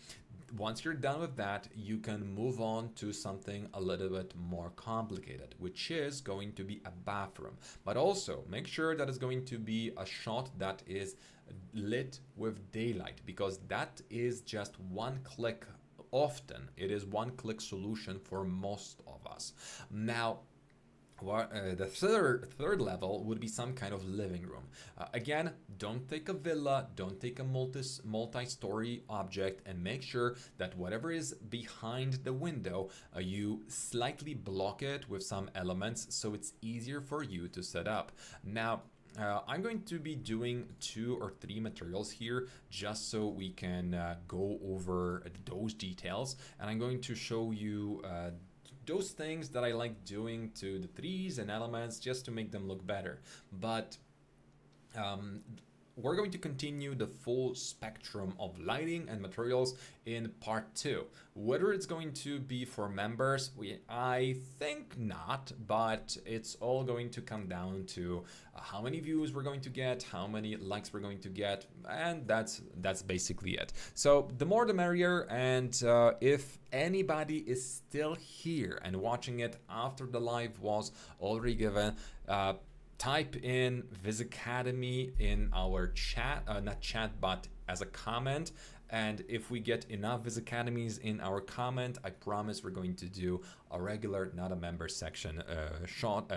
Once you're done with that, you can move on to something a little bit more complicated, which is going to be a bathroom. But also make sure that it's going to be a shot that is lit with daylight, because that is just one click. Often it is one click solution for most of us. Now the third level would be some kind of living room. Again, don't take a villa, don't take a multi-story object, and make sure that whatever is behind the window, you slightly block it with some elements so it's easier for you to set up. Now, I'm going to be doing 2 or 3 materials here just so we can go over those details, and I'm going to show you those things that I like doing to the trees and elements just to make them look better. But we're going to continue the full spectrum of lighting and materials in part 2. Whether it's going to be for members, I think not, but it's all going to come down to how many views we're going to get, how many likes we're going to get, and that's basically it. So the more the merrier, and if anybody is still here and watching it after the live was already given, type in VizAcademy in our chat, not chat, but as a comment. And if we get enough VizAcademies in our comment, I promise we're going to do a regular, not a member section shot,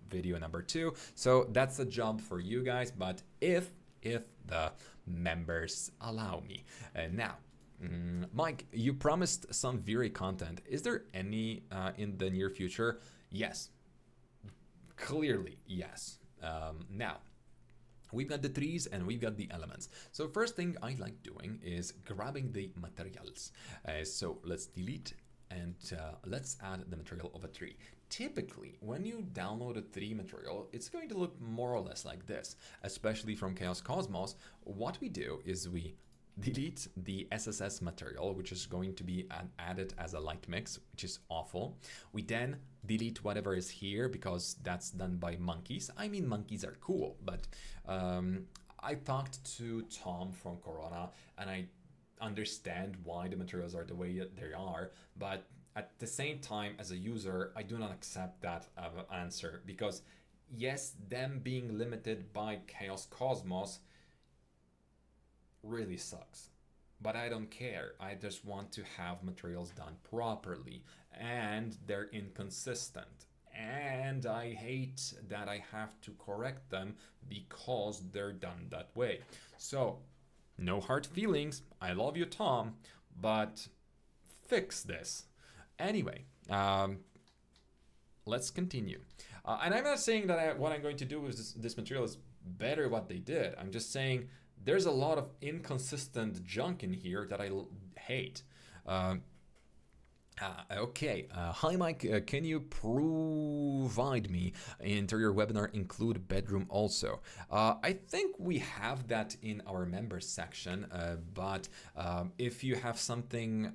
video number 2. So that's a job for you guys, but if the members allow me. Now, Mike, you promised some V-Ray content. Is there any in the near future? Yes. Clearly, yes. Now, we've got the trees and we've got the elements. So first thing I like doing is grabbing the materials. So let's delete and let's add the material of a tree. Typically, when you download a 3D material, it's going to look more or less like this, especially from Chaos Cosmos. What we do is we delete the SSS material, which is going to be added as a light mix, which is awful. We then delete whatever is here because that's done by monkeys. I mean, monkeys are cool, but I talked to Tom from Corona and I understand why the materials are the way they are, but at the same time, as a user, I do not accept that answer because yes, them being limited by Chaos Cosmos really sucks, but I don't care. I just want to have materials done properly, and they're inconsistent, and I hate that I have to correct them because they're done that way. So no hard feelings, I love you, Tom, but fix this. Anyway, let's continue. And I'm not saying that what I'm going to do with this material is better what they did. I'm just saying there's a lot of inconsistent junk in here that I hate. Okay, hi Mike, can you provide me interior webinar include bedroom also? I think we have that in our members section, but if you have something,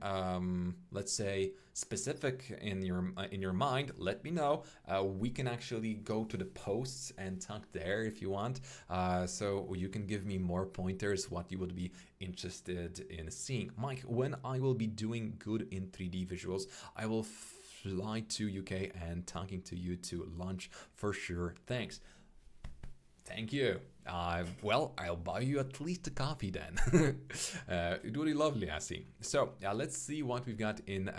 let's say specific in your mind, let me know. We can actually go to the posts and talk there if you want. So you can give me more pointers what you would be interested in seeing. Mike, when I will be doing good in 3D visuals, I will fly to UK and talking to you to lunch for sure. Thanks. Thank you. Well, I'll buy you at least a coffee then. It would be lovely, I see. So let's see what we've got in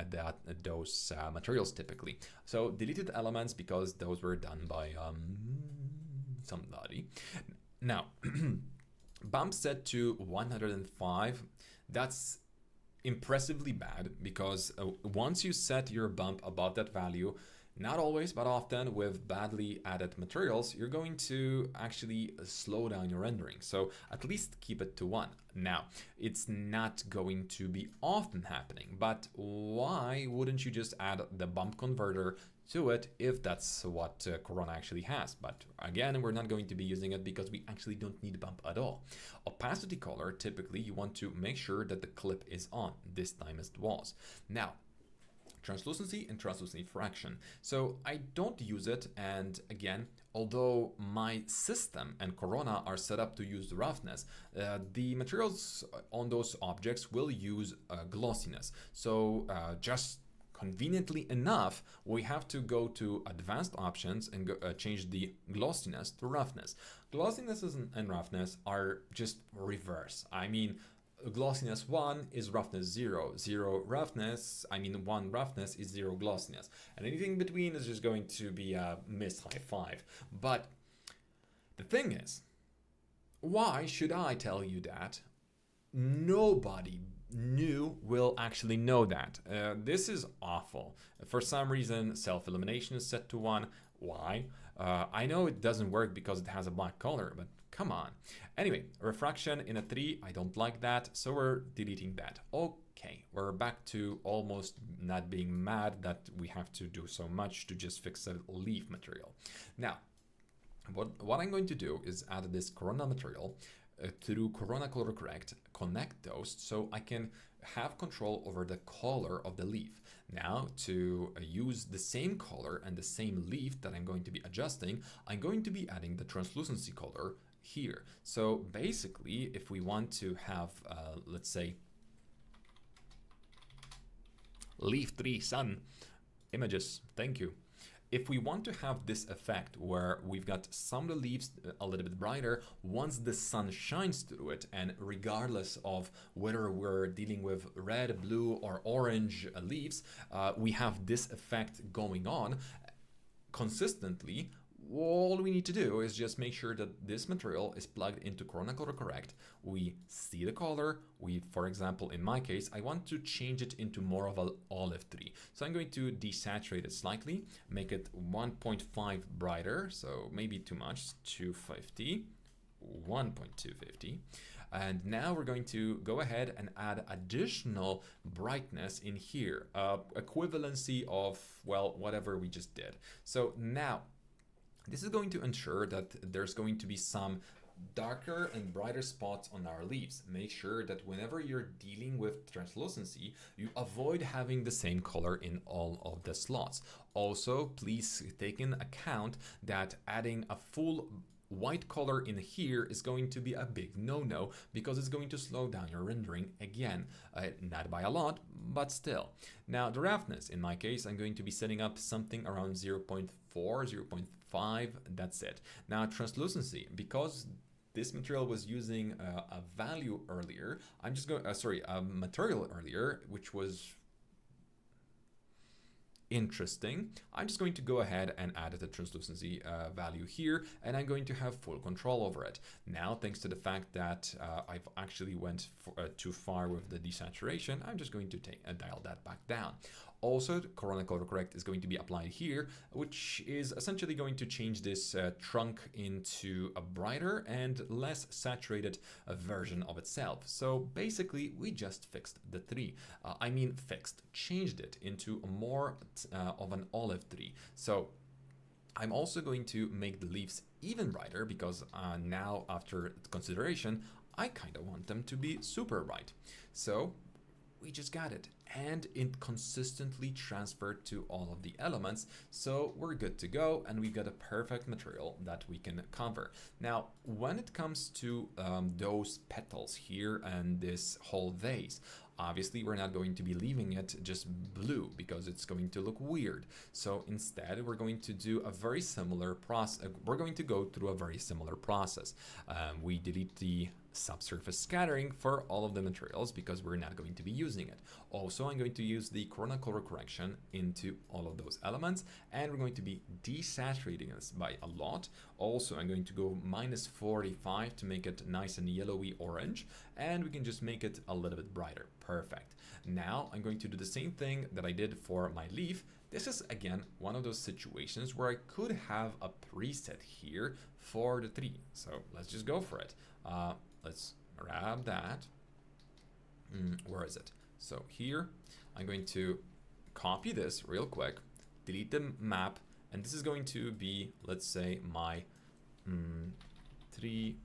those materials typically. So deleted elements because those were done by somebody. Now, bump set to 105. That's impressively bad because once you set your bump above that value, not always, but often with badly added materials, you're going to actually slow down your rendering. So at least keep it to 1. Now, it's not going to be often happening, but why wouldn't you just add the bump converter to it if that's what Corona actually has? But again, we're not going to be using it because we actually don't need bump at all. Opacity color, typically you want to make sure that the clip is on. This time it was. Now, translucency and translucency fraction. So I don't use it, and again, although my system and Corona are set up to use roughness, the materials on those objects will use glossiness. So just conveniently enough, we have to go to advanced options and change the glossiness to roughness. Glossiness and roughness are just reverse. I mean, glossiness 1 is roughness 0. 1 roughness is 0 glossiness. And anything between is just going to be a missed high 5. But the thing is, why should I tell you that? Nobody new will actually know that. This is awful. For some reason, self-illumination is set to 1. Why? I know it doesn't work because it has a black color, but come on. Anyway, refraction in a 3, I don't like that, so we're deleting that. Okay, we're back to almost not being mad that we have to do so much to just fix a leaf material. Now, what I'm going to do is add this Corona material through Corona Color Correct, connect those so I can have control over the color of the leaf. Now, to use the same color and the same leaf that I'm going to be adjusting, I'm going to be adding the translucency color here. So basically, if we want to have, let's say, leaf 3 sun images, thank you. If we want to have this effect where we've got some of the leaves a little bit brighter once the sun shines through it, and regardless of whether we're dealing with red, blue, or orange leaves, we have this effect going on consistently, all we need to do is just make sure that this material is plugged into Corona Color Correct. We see the color. For example, in my case, I want to change it into more of an olive 3. So I'm going to desaturate it slightly, make it 1.5 brighter. So maybe too much, 250, 1.250. And now we're going to go ahead and add additional brightness in here, equivalency of, well, whatever we just did. So now, this is going to ensure that there's going to be some darker and brighter spots on our leaves. Make sure that whenever you're dealing with translucency, you avoid having the same color in all of the slots. Also, please take in account that adding a full white color in here is going to be a big no-no because it's going to slow down your rendering again, not by a lot, but still. Now the roughness, in my case, I'm going to be setting up something around 0.4, 0.5, that's it. Now translucency, because this material was using a value earlier, I'm just going, a material earlier, which was interesting. I'm just going to go ahead and add the translucency value here, and I'm going to have full control over it. Now, thanks to the fact that I've actually went too far with the desaturation, I'm just going to dial that back down. Also, Corona Color Correct is going to be applied here, which is essentially going to change this trunk into a brighter and less saturated version of itself. So basically, we just fixed the 3. Changed it into a more of an olive 3. So I'm also going to make the leaves even brighter because now, after consideration, I kind of want them to be super bright. So we just got it, and it consistently transferred to all of the elements, so we're good to go, and we've got a perfect material that we can cover. Now, when it comes to those petals here and this whole vase, Obviously, we're not going to be leaving it just blue because it's going to look weird. So instead, we're going to do a very similar process. We're going to go through a very similar process. We delete the subsurface scattering for all of the materials because we're not going to be using it. Also, I'm going to use the corona color correction into all of those elements, and we're going to be desaturating this by a lot. Also, I'm going to go -45 to make it nice and yellowy orange, and we can just make it a little bit brighter. Perfect. Now I'm going to do the same thing that I did for my leaf. This is again one of those situations where I could have a preset here for the tree. So let's just go for it. Let's grab that. Where is it? So here, I'm going to copy this real quick, delete the map, and this is going to be, let's say, my tree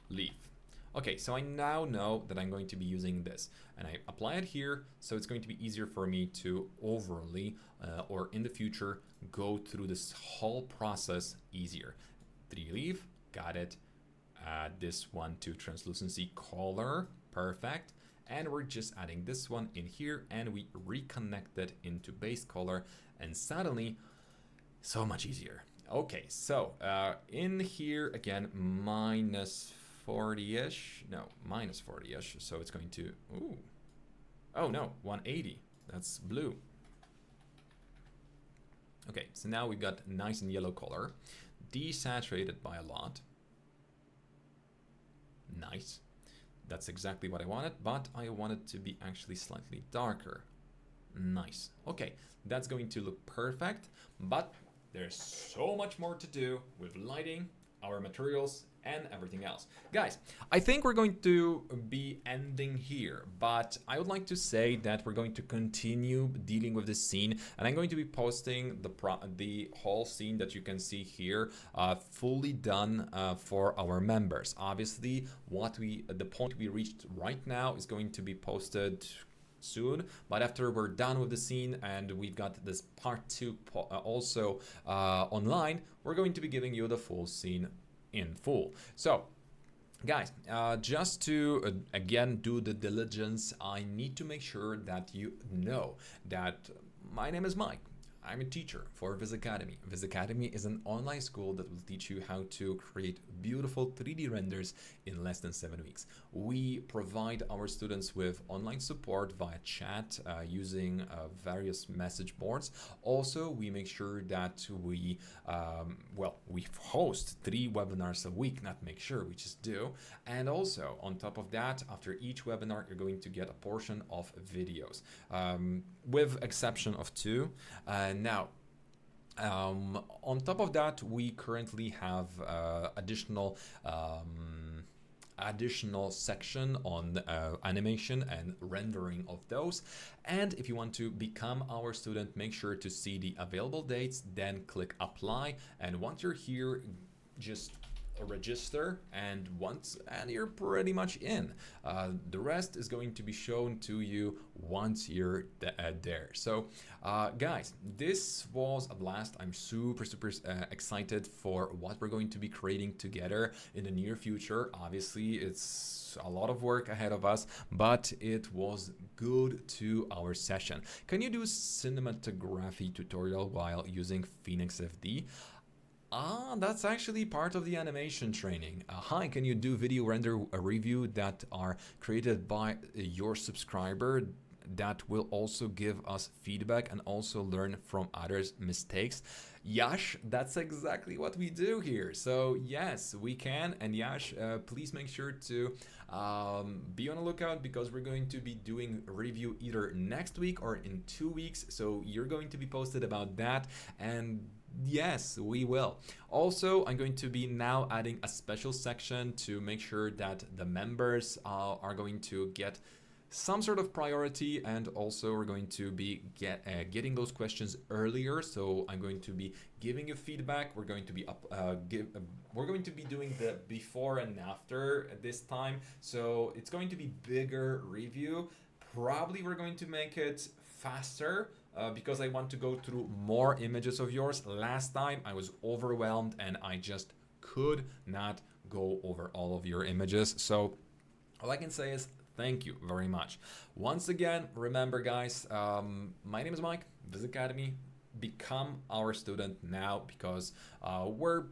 leaf. Okay, so I now know that I'm going to be using this, and I apply it here, so it's going to be easier for me to overly, or in the future, go through this whole process easier. Tree leaf, got it. Add this one to translucency color, perfect. And we're just adding this one in here, and we reconnect it into base color, and suddenly, so much easier. Okay, so in here again, -40-ish, no, -40-ish, so it's going to, ooh, oh no, 180, that's blue. Okay, so now we've got nice and yellow color, desaturated by a lot. Nice. That's exactly what I wanted, but I want it to be actually slightly darker. Nice. Okay, that's going to look perfect, but there's so much more to do with lighting, our materials, and everything else. Guys, I think we're going to be ending here, but I would like to say that we're going to continue dealing with this scene, and I'm going to be posting the whole scene that you can see here fully done for our members. Obviously, the point we reached right now is going to be posted soon, but after we're done with the scene and we've got this part 2 also online, we're going to be giving you the full scene in full. So guys, just to again do the diligence, I need to make sure that you know that my name is Mike. I'm a teacher for VizAcademy. VizAcademy is an online school that will teach you how to create beautiful 3D renders in less than 7 weeks. We provide our students with online support via chat using various message boards. Also, we make sure that we host 3 webinars a week, not make sure, we just do. And also, on top of that, after each webinar, you're going to get a portion of videos, with exception of 2. Now, on top of that, we currently have additional section on animation and rendering of those. And if you want to become our student, make sure to see the available dates, then click apply. And once you're here, just register, and you're pretty much in. The rest is going to be shown to you once you're there. So guys, this was a blast. I'm super excited for what we're going to be creating together in the near future. Obviously, it's a lot of work ahead of us, but it was good to our session. Can you do cinematography tutorial while using Phoenix FD? That's actually part of the animation training. Hi, can you do video render review that are created by your subscriber? That will also give us feedback and also learn from others' mistakes. Yash, that's exactly what we do here. So yes, we can. And Yash, please make sure to be on the lookout, because we're going to be doing a review either next week or in 2 weeks. So you're going to be posted about that. And yes, we will. Also, I'm going to be now adding a special section to make sure that the members are going to get some sort of priority, and also we're going to be getting those questions earlier. So I'm going to be giving you feedback. We're going to be doing the before and after this time. So it's going to be bigger review. Probably we're going to make it faster, because I want to go through more images of yours. Last time I was overwhelmed and I just could not go over all of your images. So all I can say is Thank you very much. Once again, remember guys, my name is Mike, VizAcademy. Become our student now, because we're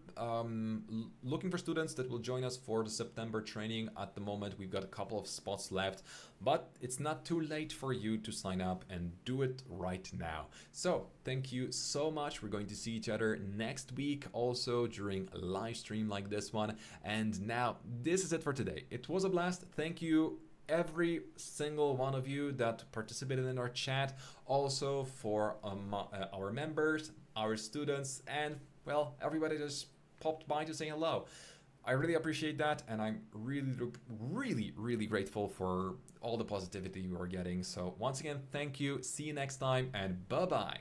looking for students that will join us for the September training. At the moment, we've got a couple of spots left, but it's not too late for you to sign up and do it right now. So thank you so much. We're going to see each other next week, also during a live stream like this one. And now this is it for today. It was a blast. Thank you every single one of you that participated in our chat, also for our members, our students, and well, everybody just popped by to say hello. I really appreciate that, and I'm really grateful for all the positivity we are getting. So once again, thank you, see you next time, and bye bye.